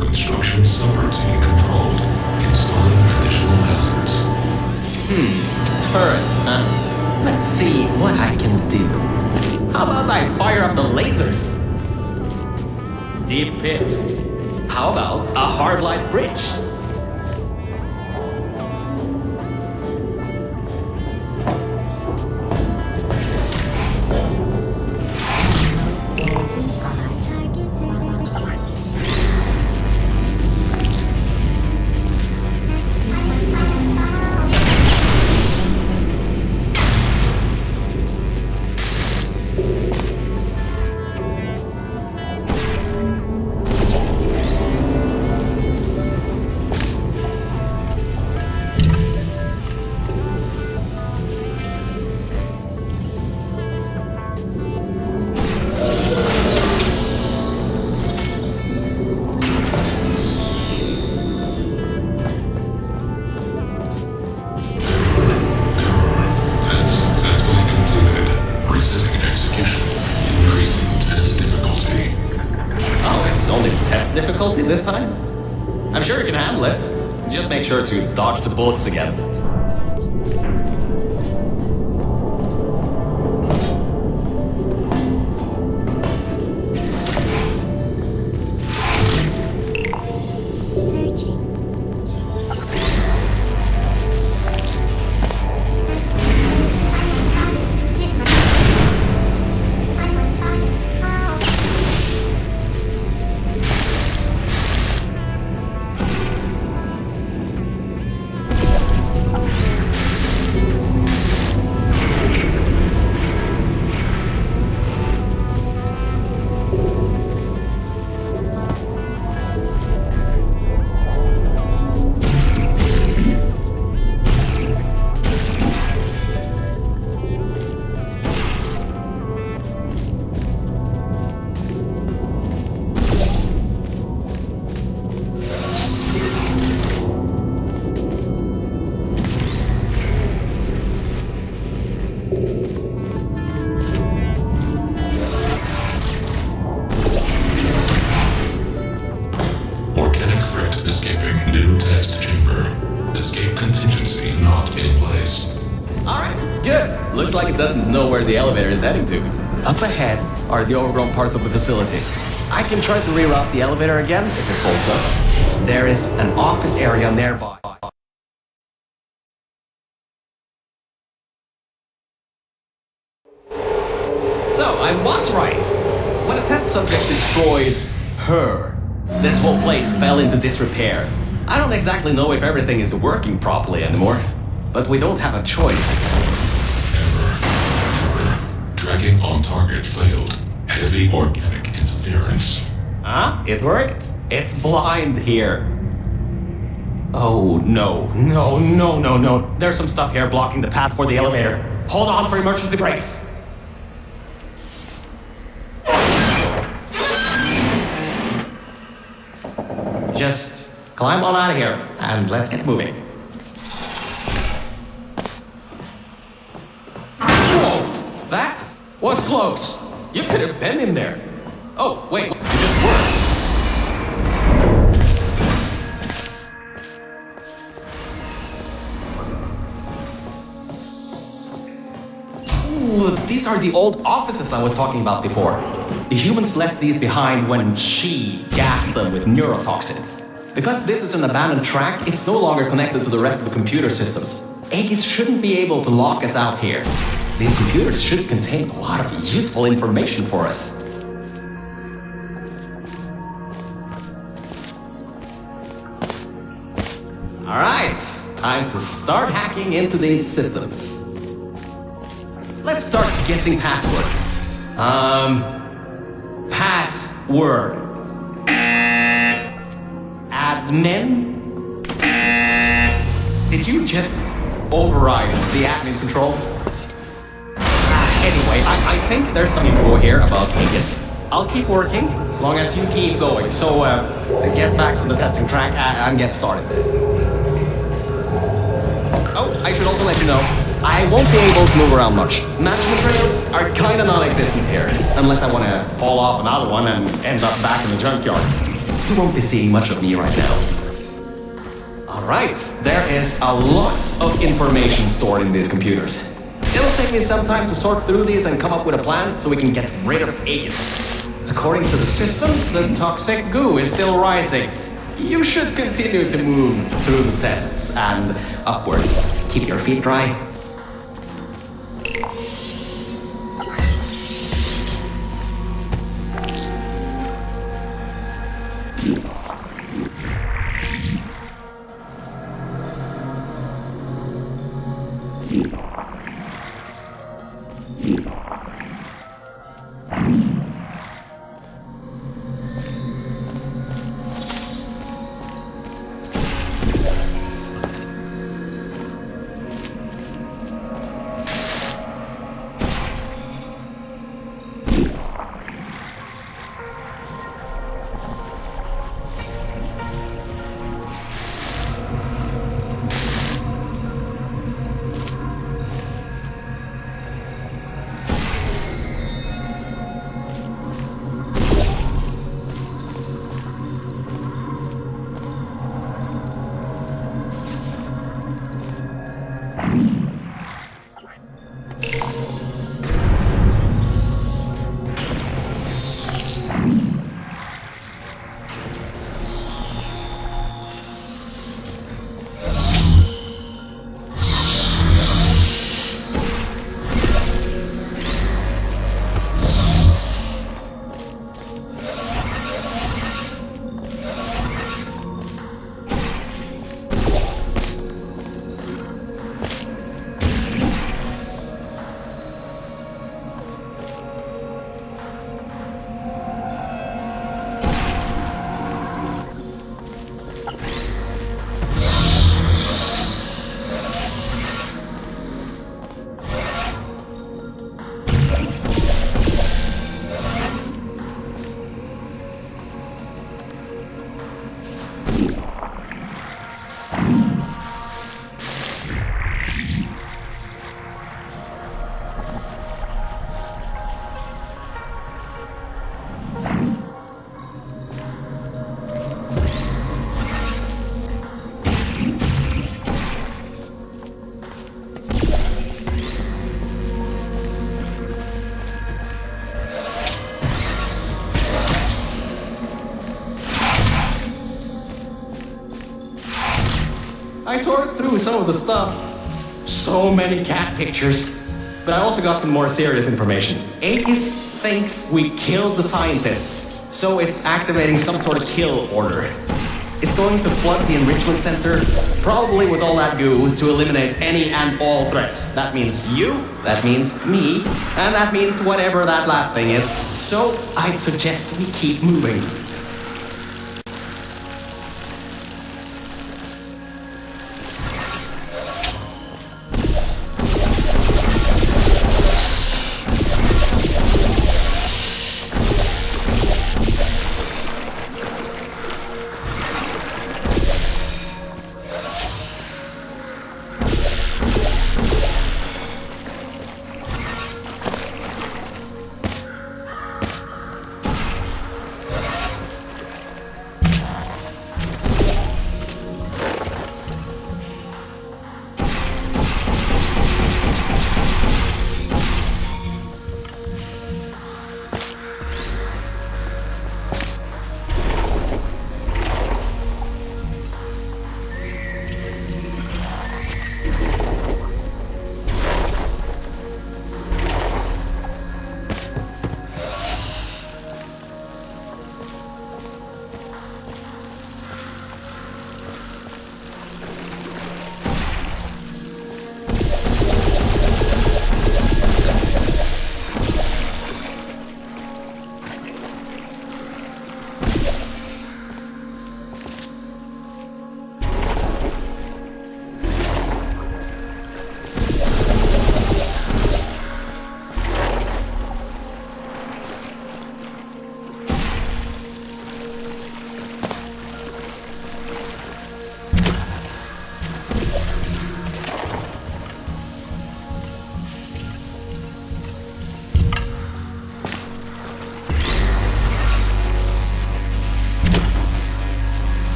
Construction subroutine controlled. Installing additional hazards. Turrets, huh? Let's see what I can do. How about I fire up the lasers? Deep pit. How about a hard light bridge? Difficulty this time? I'm sure you can handle it. Just make sure to dodge the bullets again. Escaping new test chamber. Escape contingency not in place. Alright, good. Looks like it doesn't know where the elevator is heading to. Up ahead are the overgrown parts of the facility. I can try to reroute the elevator again if it pulls up. There is an office area nearby. So, I was right. When a test subject destroyed her, this whole place fell into disrepair. I don't exactly know if everything is working properly anymore, but we don't have a choice. Error. Tracking on target failed. Heavy organic interference. Huh? It worked? It's blind here. Oh, no. No. There's some stuff here blocking the path for the elevator. Hold on for emergency brakes. Just climb on out of here, and let's get moving. Whoa! That was close. You could have been in there. Oh, wait, you just were. Ooh, these are the old offices I was talking about before. The humans left these behind when she gassed them with neurotoxin. Because this is an abandoned track, it's no longer connected to the rest of the computer systems. Aegis shouldn't be able to lock us out here. These computers should contain a lot of useful information for us. Alright, time to start hacking into these systems. Let's start guessing passwords. Password. Admin? Did you just override the admin controls? Anyway, I think there's some info here about Aegis. I'll keep working, long as you keep going. So, get back to the testing track and get started. Oh, I should also let you know, I won't be able to move around much. Management trails are kinda non-existent here, unless I wanna fall off another one and end up back in the junkyard. You won't be seeing much of me right now. Alright, there is a lot of information stored in these computers. It'll take me some time to sort through these and come up with a plan so we can get rid of Aegis. According to the systems, the toxic goo is still rising. You should continue to move through the tests and upwards. Keep your feet dry. I sorted through some of the stuff. So many cat pictures. But I also got some more serious information. Aegis thinks we killed the scientists, so it's activating some sort of kill order. It's going to flood the enrichment center, probably with all that goo, to eliminate any and all threats. That means you, that means me, and that means whatever that last thing is. So I'd suggest we keep moving.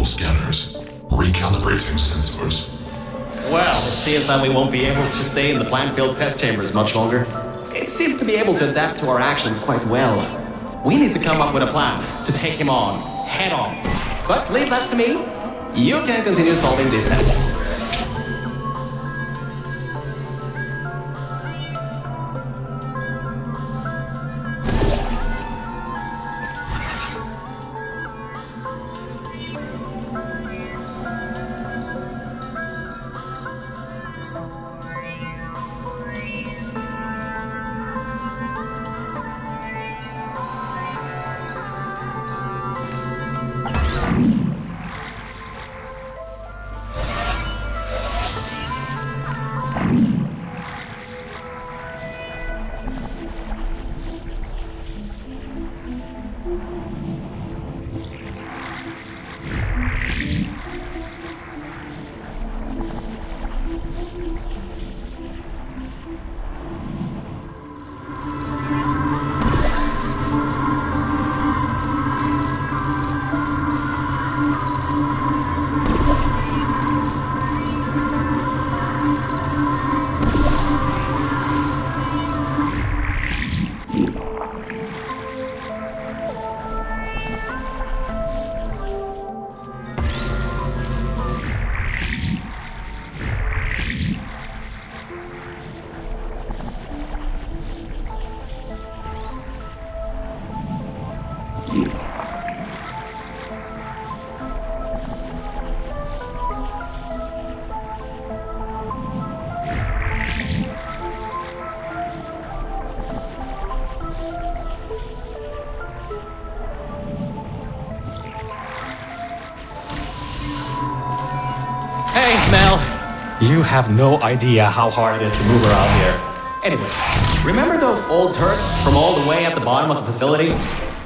Scanners. Recalibrating sensors. Well, it seems that we won't be able to stay in the plant-filled test chambers much longer. It seems to be able to adapt to our actions quite well. We need to come up with a plan to take him on, head on. But leave that to me. You can continue solving these tests. Hey, Mel. You have no idea how hard it is to move around here. Anyway, remember those old Turks from all the way at the bottom of the facility?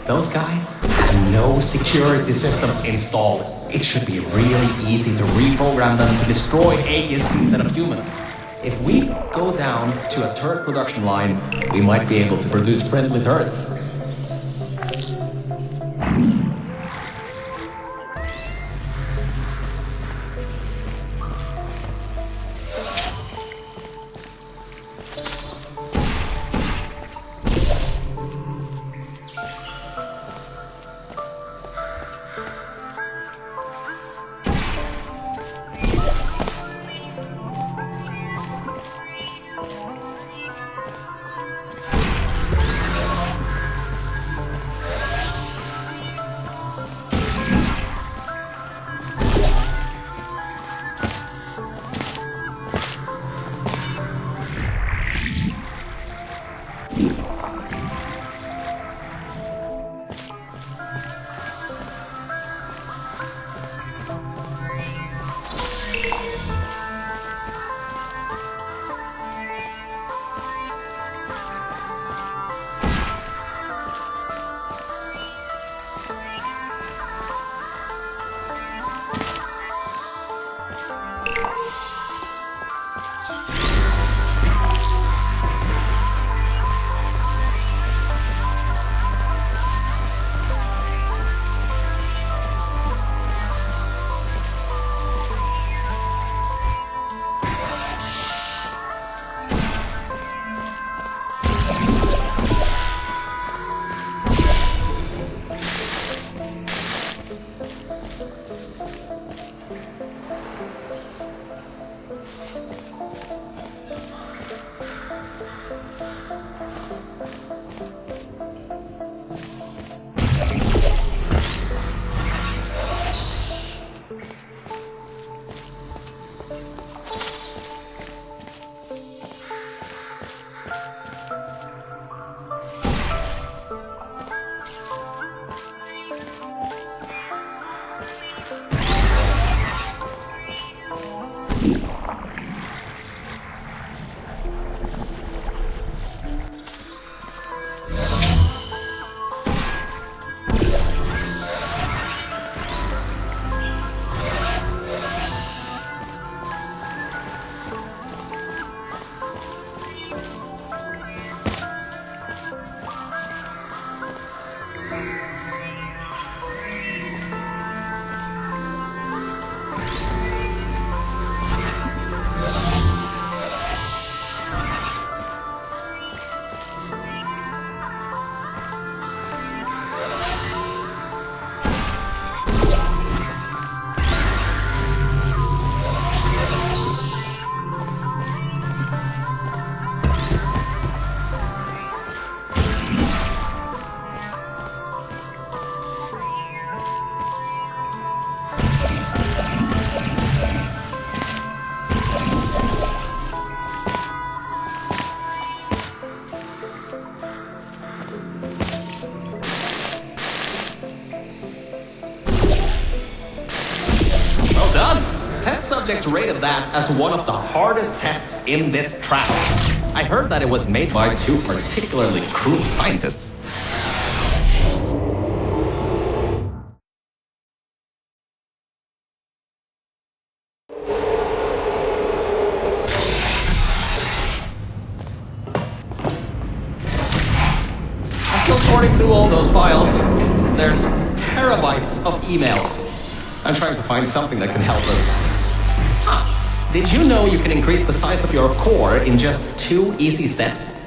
Those guys had no security systems installed. It should be really easy to reprogram them to destroy Aegis instead of humans. If we go down to a turret production line, we might be able to produce friendly turrets. Test subjects rated that as one of the hardest tests in this track. I heard that it was made by two particularly cruel scientists. I'm still sorting through all those files. There's terabytes of emails. I'm trying to find something that can help us. Did you know you can increase the size of your core in just 2 easy steps?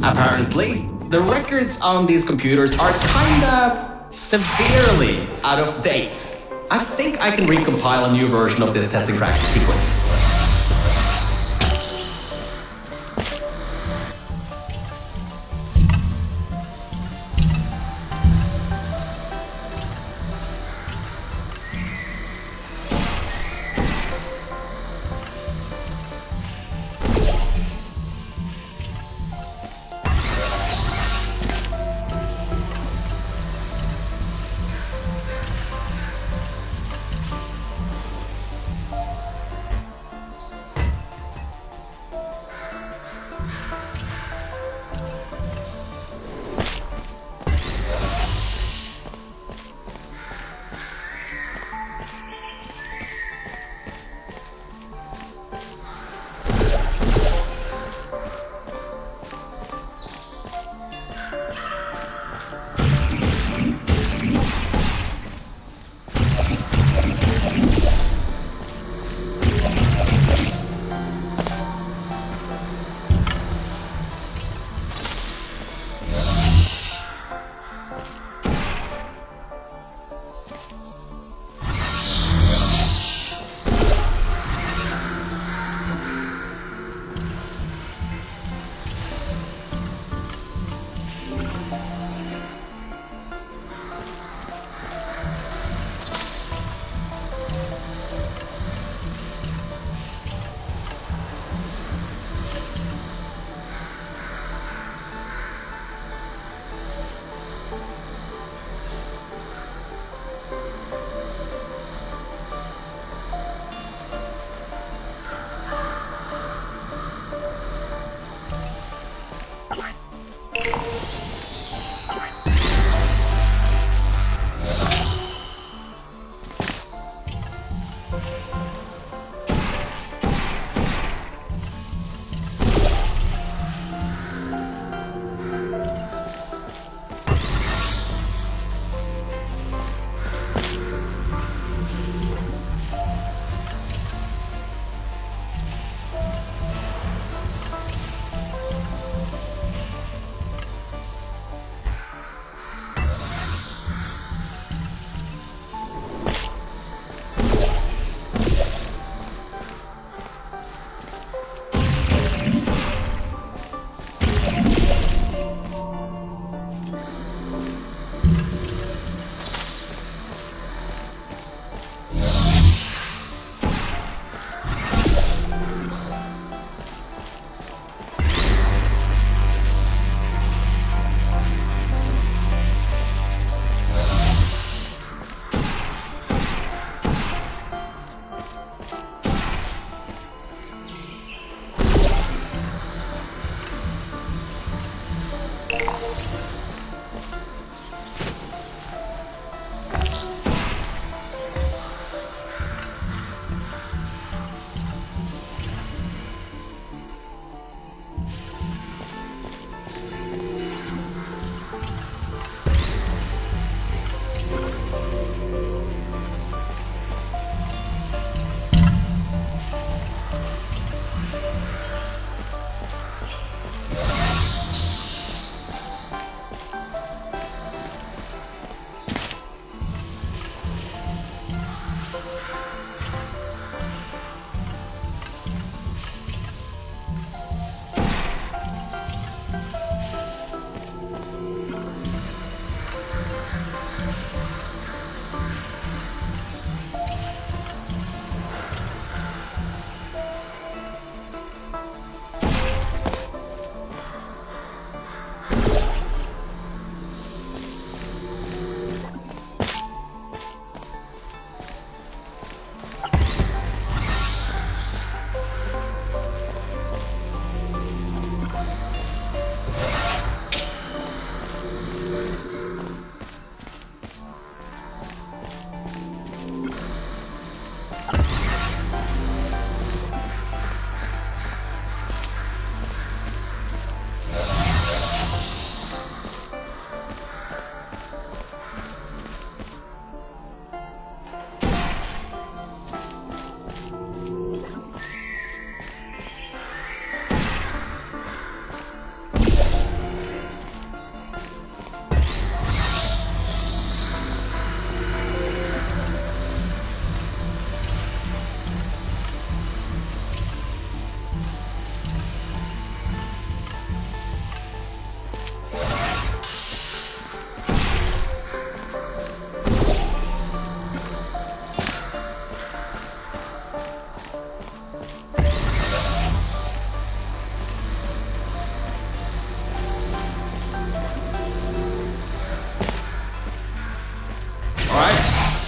Apparently, the records on these computers are kinda severely out of date. I think I can recompile a new version of this testing track sequence.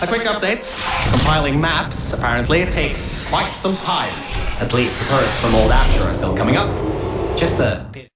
a quick update. Compiling maps, apparently, it takes quite some time. At least the turrets from Old Asher are still coming up. Just a bit.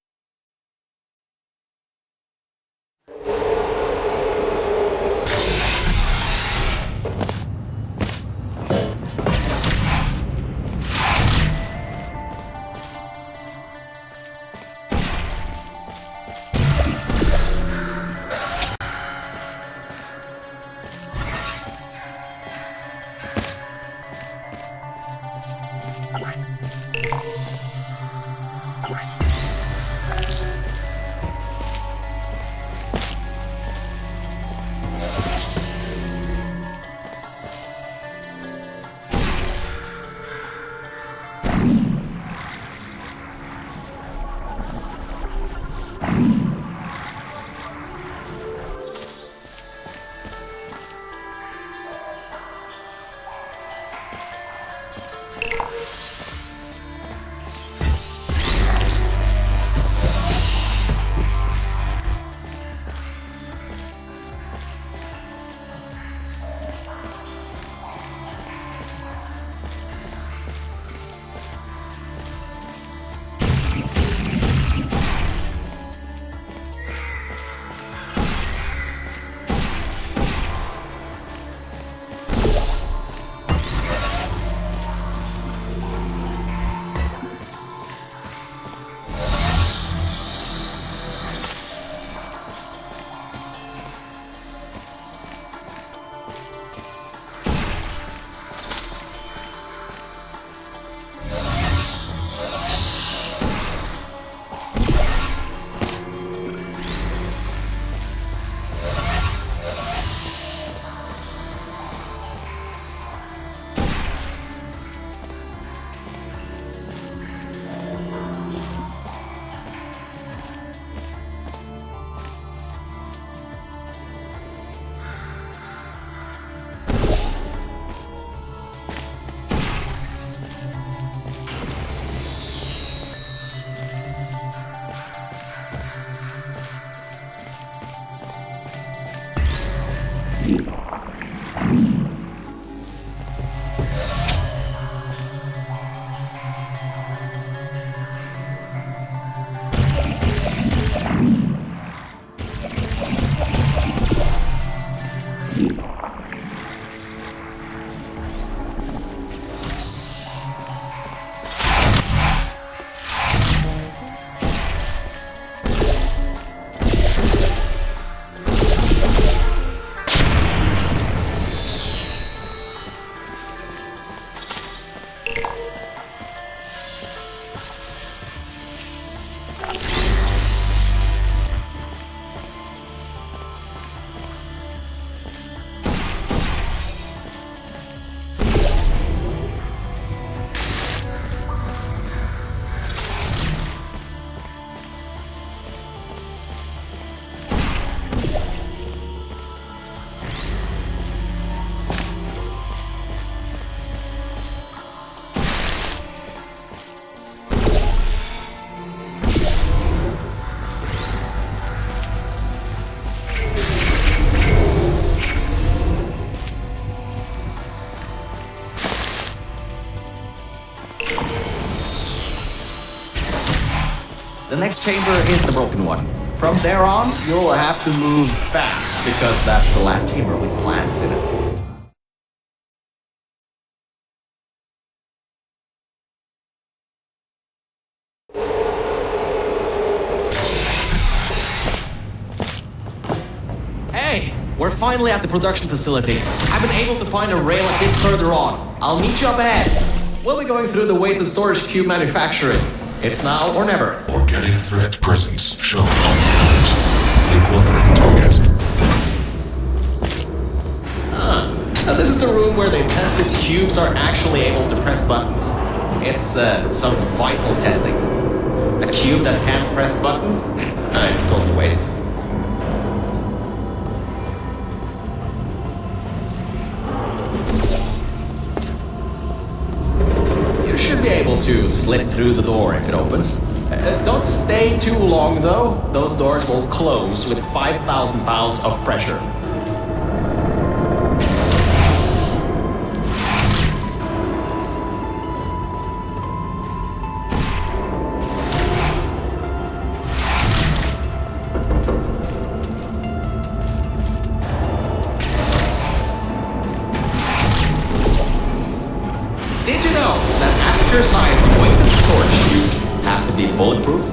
The next chamber is the broken one. From there on, you'll have to move fast, because that's the last chamber with plants in it. Hey, we're finally at the production facility. I've been able to find a rail a bit further on. I'll meet you up ahead. We'll be going through the weighted storage cube manufacturing. It's now or never. Organic threat presence shown on scanners. Inquiring target. This is the room where they test if cubes are actually able to press buttons. It's some vital testing. A cube that can't press buttons? It's a total waste. You should be able to slip through the door if it opens. Don't stay too long though. Those doors will close with 5,000 pounds of pressure. Computer science pointed storage tubes have to be bulletproof.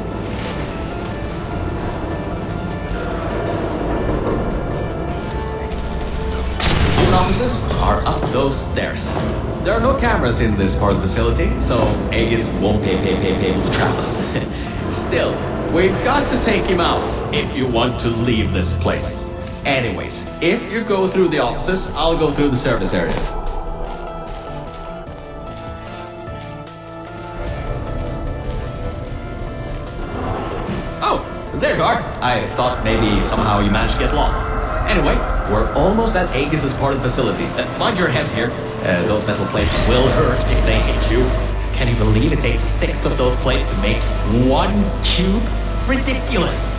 Human offices are up those stairs. There are no cameras in this part of the facility, so Aegis won't be able to trap us. Still, we've got to take him out if you want to leave this place. Anyways, if you go through the offices, I'll go through the service areas. Oh, there you are. I thought maybe somehow you managed to get lost. Anyway, we're almost at Aegis' part of the facility. Mind your head here. Those metal plates will hurt if they hit you. Can you believe it takes 6 of those plates to make 1 cube? Ridiculous!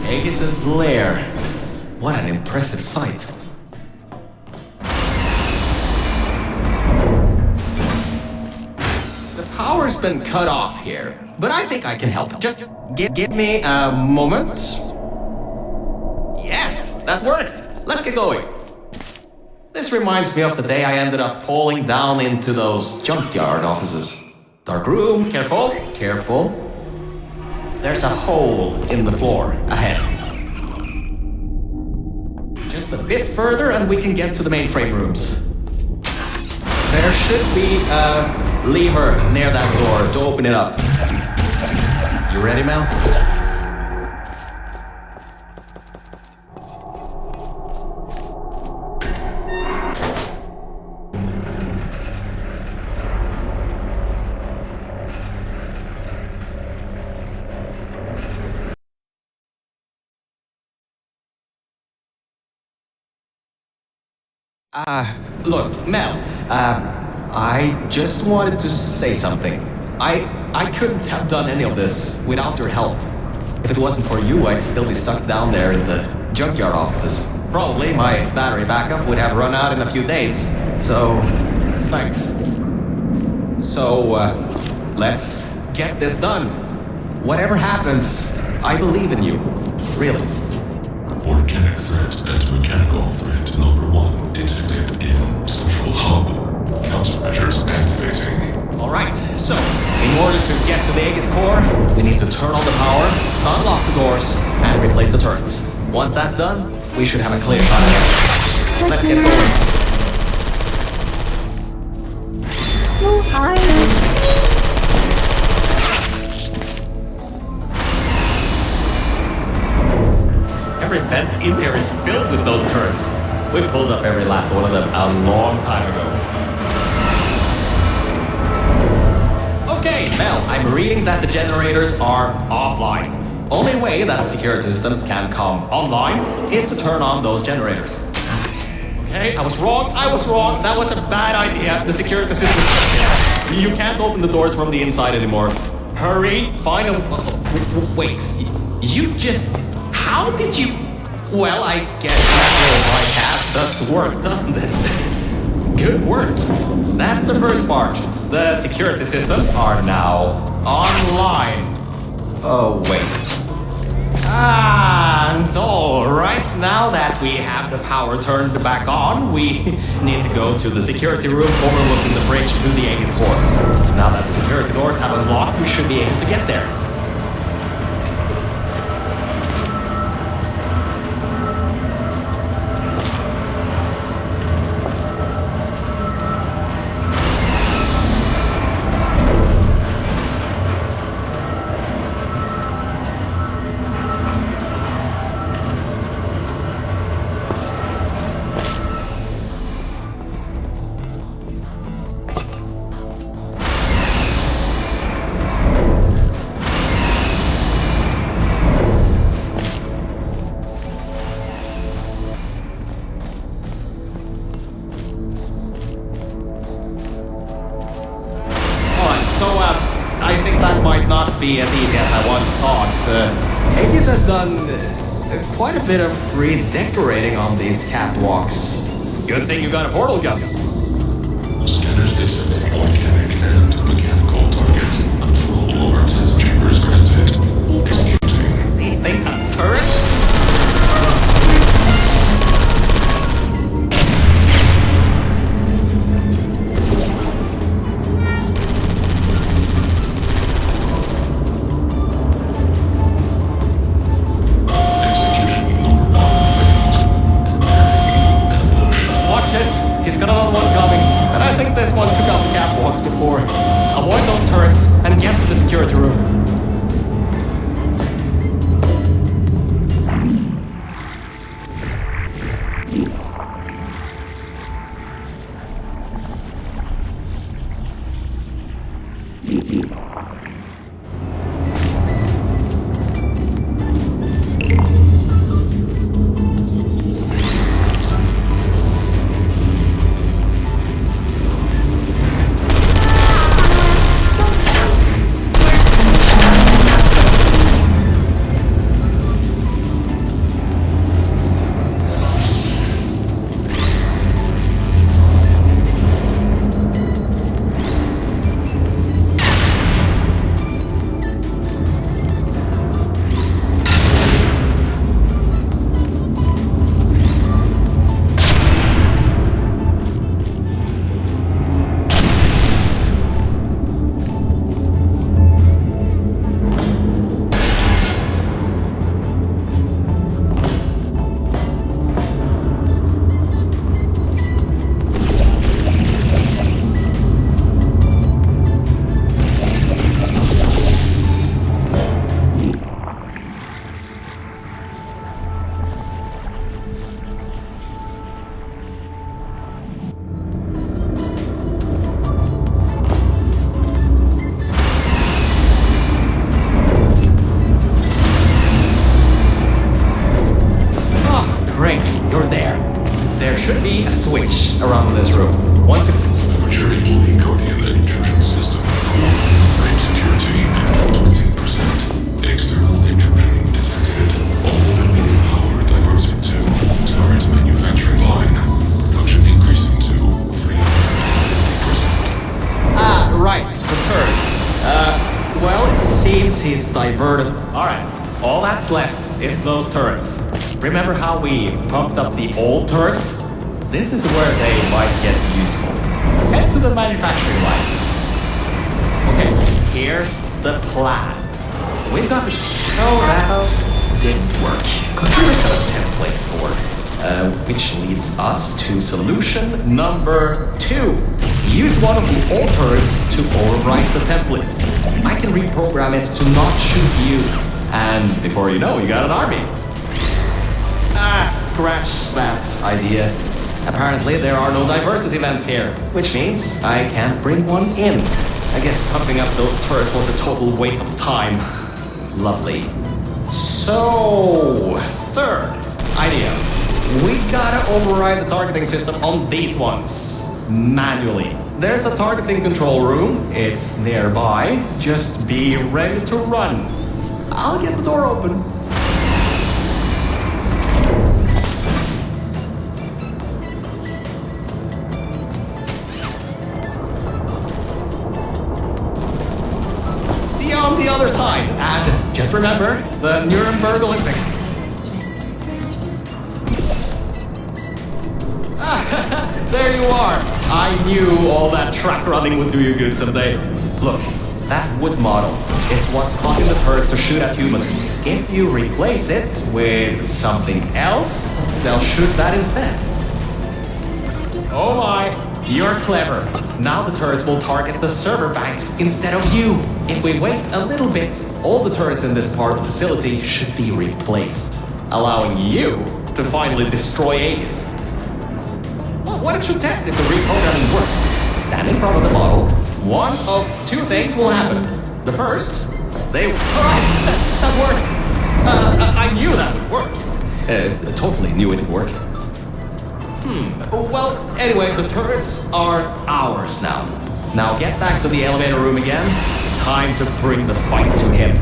Aegis' lair. What an impressive sight. The power's been cut off here, but I think I can help. Just give me a moment. Yes, that worked. Let's get going. This reminds me of the day I ended up falling down into those junkyard offices. Dark room, careful, careful. There's a hole in the floor ahead. Just a bit further and we can get to the mainframe rooms. There should be a lever near that door to open it up. You ready, Mel? Look, Mel, I just wanted to say something. I couldn't have done any of this without your help. If it wasn't for you, I'd still be stuck down there in the junkyard offices. Probably my battery backup would have run out in a few days. So, thanks. So, let's get this done. Whatever happens, I believe in you. Really. Organic threat and mechanical threat number 1 detected in Central Hub. Countermeasures activating. Alright, so, in order to get to the Aegis core, we need to turn on the power, unlock the doors, and replace the turrets. Once that's done, we should have a clear cut of Aegis. Let's get going. Who are you? Every vent in there is filled with those turrets. We pulled up every last one of them a long time ago. Okay, Mel, I'm reading that the generators are offline. Only way that the security systems can come online is to turn on those generators. Okay, I was wrong. That was a bad idea. The security systems... You can't open the doors from the inside anymore. Hurry, find a... Wait, you just... How did you... Well, I guess that does work, doesn't it? Good work. That's the first part. The security systems are now online. Oh, wait. And alright, now that we have the power turned back on, we need to go to the security room overlooking the bridge to the Aegis core. Now that the security doors have unlocked, we should be able to get there. I think that might not be as easy as I once thought. Aegis has done quite a bit of redecorating on these catwalks. Good thing you got a portal gun. Scanners detect organic and mechanical target. Control over you're there. There should be a switch around this room. One, two. Amateur employee Guardian intrusion system. Frame security 20%. External intrusion detected. All remaining power diverted to turret manufacturing line. Production increasing to 350%. Ah, right, the turrets. Well, it seems he's diverted. Alright, all that's left is those turrets. Remember how we pumped up the old turrets? This is where they might get useful. Head to the manufacturing line. Okay, here's the plan. We've got to... Oh, that didn't work. Computers got a template stored. Which leads us to solution number 2. Use one of the old turrets to overwrite the template. I can reprogram it to not shoot you. And before you know, you got an army. Ah, scratch that idea. Apparently there are no diversity events here, which means I can't bring one in. I guess pumping up those turrets was a total waste of time. Lovely. So, third idea. We gotta override the targeting system on these ones. Manually. There's a targeting control room. It's nearby. Just be ready to run. I'll get the door open. See you on the other side. And just remember, the Nuremberg Olympics. There you are. I knew all that track running would do you good someday. Look, that wood model is what's causing the turret to shoot at humans. If you replace it with something else, they'll shoot that instead. Oh my, you're clever. Now the turrets will target the server banks instead of you. If we wait a little bit, all the turrets in this part of the facility should be replaced, allowing you to finally destroy Aegis. Why don't you test if the reprogramming worked? Stand in front of the model. One of two things will happen. The first, they... Alright, that worked. I knew that would work. Totally knew it would work. Well, anyway, the turrets are ours now. Now get back to the elevator room again. Time to bring the fight to him.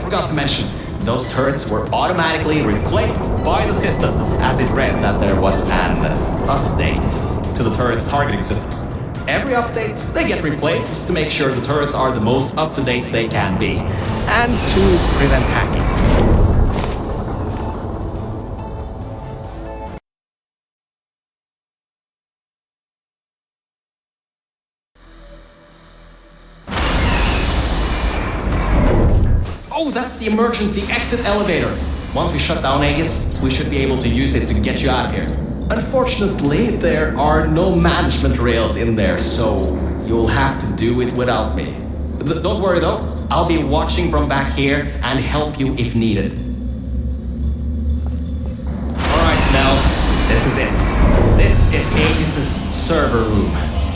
Forgot to mention, those turrets were automatically replaced by the system as it read that there was an update to the turrets' targeting systems. Every update, they get replaced to make sure the turrets are the most up-to-date they can be, and to prevent hacking. Oh, that's the emergency exit elevator. Once we shut down Aegis, we should be able to use it to get you out of here. Unfortunately, there are no management rails in there, so you'll have to do it without me. Don't worry though, I'll be watching from back here and help you if needed. Alright, Mel, this is it. This is Aegis' server room.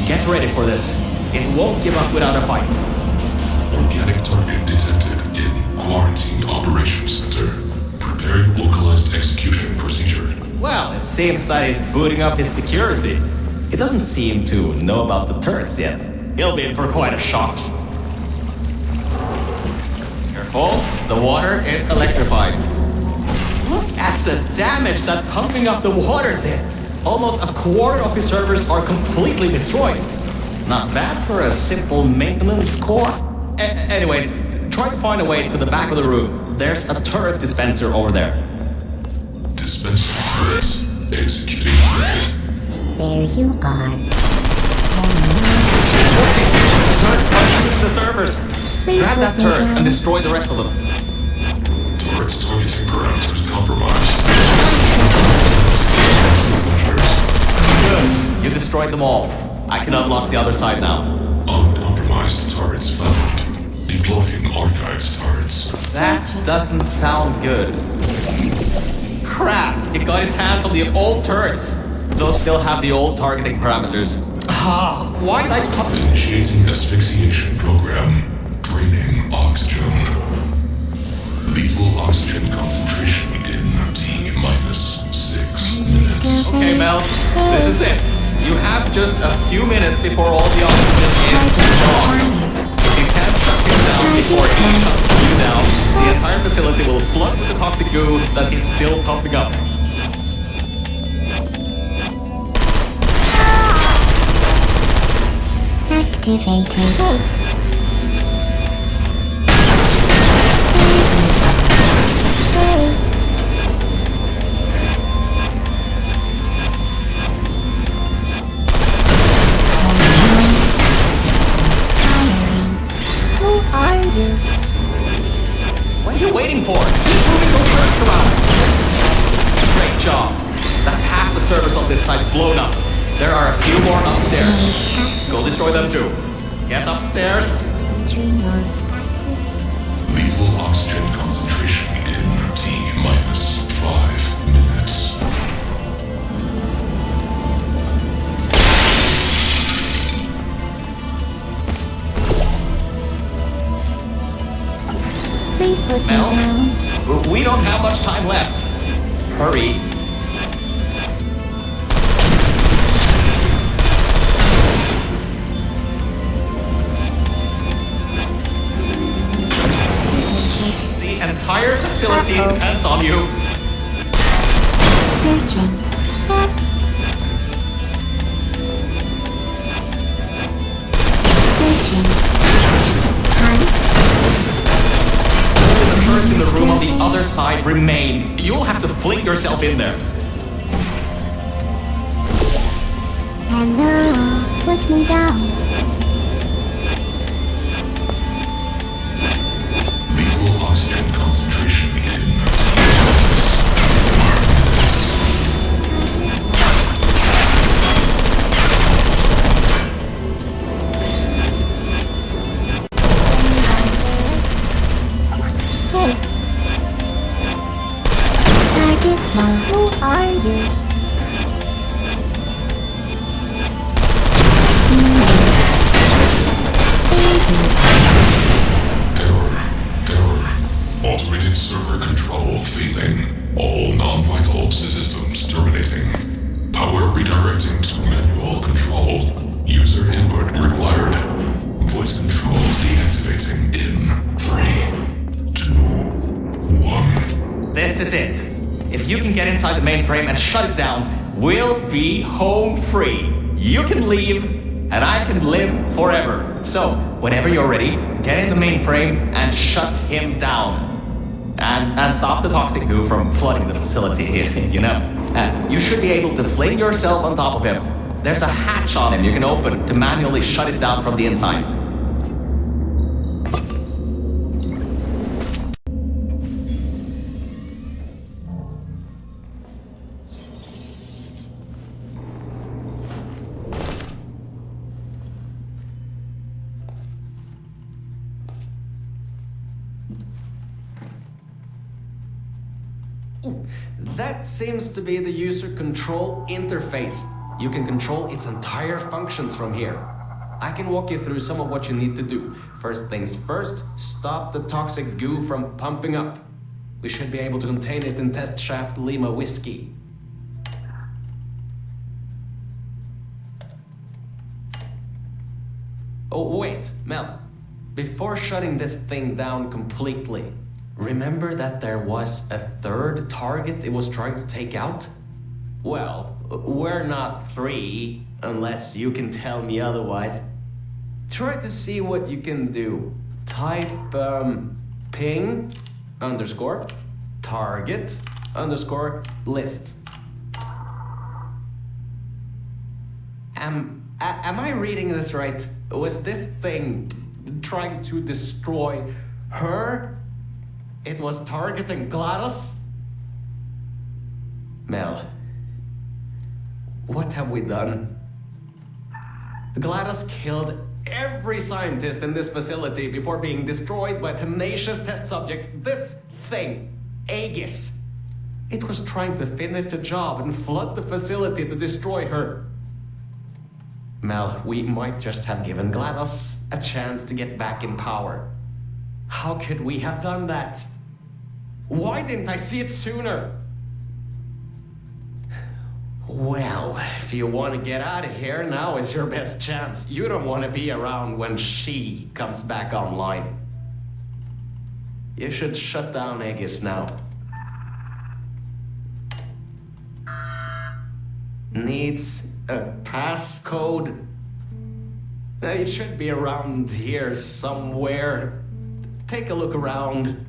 Get ready for this. It won't give up without a fight. Organic target detected in Quarantine Operations Center. Preparing localized execution procedure. Well, it seems that he's booting up his security. He doesn't seem to know about the turrets yet. He'll be in for quite a shock. Careful, the water is electrified. Look at the damage that pumping up the water did. Almost a quarter of his servers are completely destroyed. Not bad for a simple maintenance core. Anyways, try to find a way to the back of the room. There's a turret dispenser over there. Dispensing turrets. Executing target. There you are. Turrets are shooting the servers. Grab that turret and destroy the rest of them. Turrets targeting parameters compromised. Good. You destroyed them all. I can unlock the other side now. Uncompromised turrets found. Deploying archived turrets. That doesn't sound good. Crap! He got his hands on the old turrets. Those still have the old targeting parameters. Why did I pump? Initiating asphyxiation program. Draining oxygen. Lethal oxygen concentration in T-minus 6 minutes. Okay, Mel, this is it. You have just a few minutes before all the oxygen is gone. If you can't shut him down before he shuts you down, the entire facility will flood with the toxic goo that he's still pumping up. Activated. What are you waiting for? Keep moving those turrets around! Great job. That's half the servers on this site blown up. There are a few more upstairs. Go destroy them too. Get upstairs. Lethal oxygen concentration in T-minus 5 minutes. Please put me Mel? down. We don't have much time left. Hurry. The entire facility depends on you. Searching. Searching. The turrets in the room on the other side remain. You'll have to fling yourself in there. Hello. Put me down. Lethal oxygen concentration in T-minus 4 minutes. Target marked. Who are you? Automated server control failing. All non-vital systems terminating. Power redirecting to manual control. User input required. Voice control deactivating in 3, 2, 1. This is it. If you can get inside the mainframe and shut it down, we'll be home free. You can leave, and I can live forever. So, whenever you're ready, get in the mainframe and shut him down. And stop the toxic goo from flooding the facility here, you know. And you should be able to fling yourself on top of him. There's a hatch on him you can open to manually shut it down from the inside. That seems to be the user control interface. You can control its entire functions from here. I can walk you through some of what you need to do. First things first, stop the toxic goo from pumping up. We should be able to contain it in Test Shaft Lima Whiskey. Oh, wait, Mel. Before shutting this thing down completely, remember that there was a third target it was trying to take out? Well, we're not 3, unless you can tell me otherwise. Try to see what you can do. Type, ping, underscore, target, underscore, list. Am I reading this right? Was this thing trying to destroy her? It was targeting GLaDOS? Mel, what have we done? GLaDOS killed every scientist in this facility before being destroyed by a tenacious test subject. This thing, Aegis. It was trying to finish the job and flood the facility to destroy her. Mel, we might just have given GLaDOS a chance to get back in power. How could we have done that? Why didn't I see it sooner? Well, if you want to get out of here, now is your best chance. You don't want to be around when she comes back online. You should shut down Aegis now. Needs a passcode. It should be around here somewhere. Take a look around.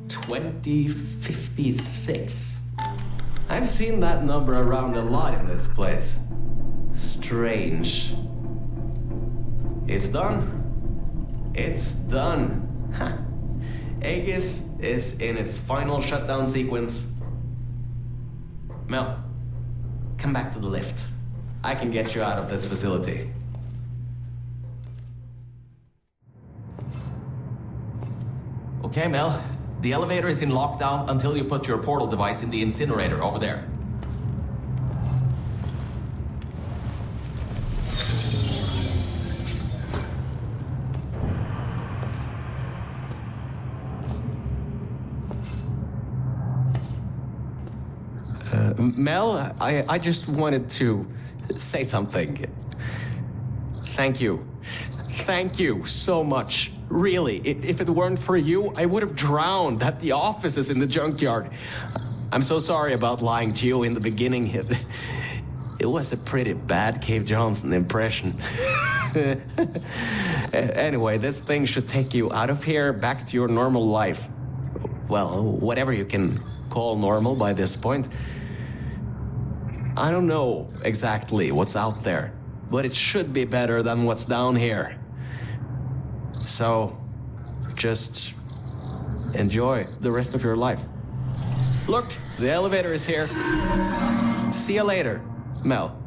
$2056. I've seen that number around a lot in this place. Strange. It's done. It's done. Aegis is in its final shutdown sequence. Mel, come back to the lift. I can get you out of this facility. Okay, Mel. The elevator is in lockdown until you put your portal device in the incinerator over there. Mel, I just wanted to say something. Thank you. Thank you so much. Really, if it weren't for you, I would have drowned at the offices in the junkyard. I'm so sorry about lying to you in the beginning. It was a pretty bad Cave Johnson impression. Anyway, this thing should take you out of here, back to your normal life. Well, whatever you can call normal by this point. I don't know exactly what's out there, but it should be better than what's down here. So, just enjoy the rest of your life. Look, the elevator is here. See you later, Mel.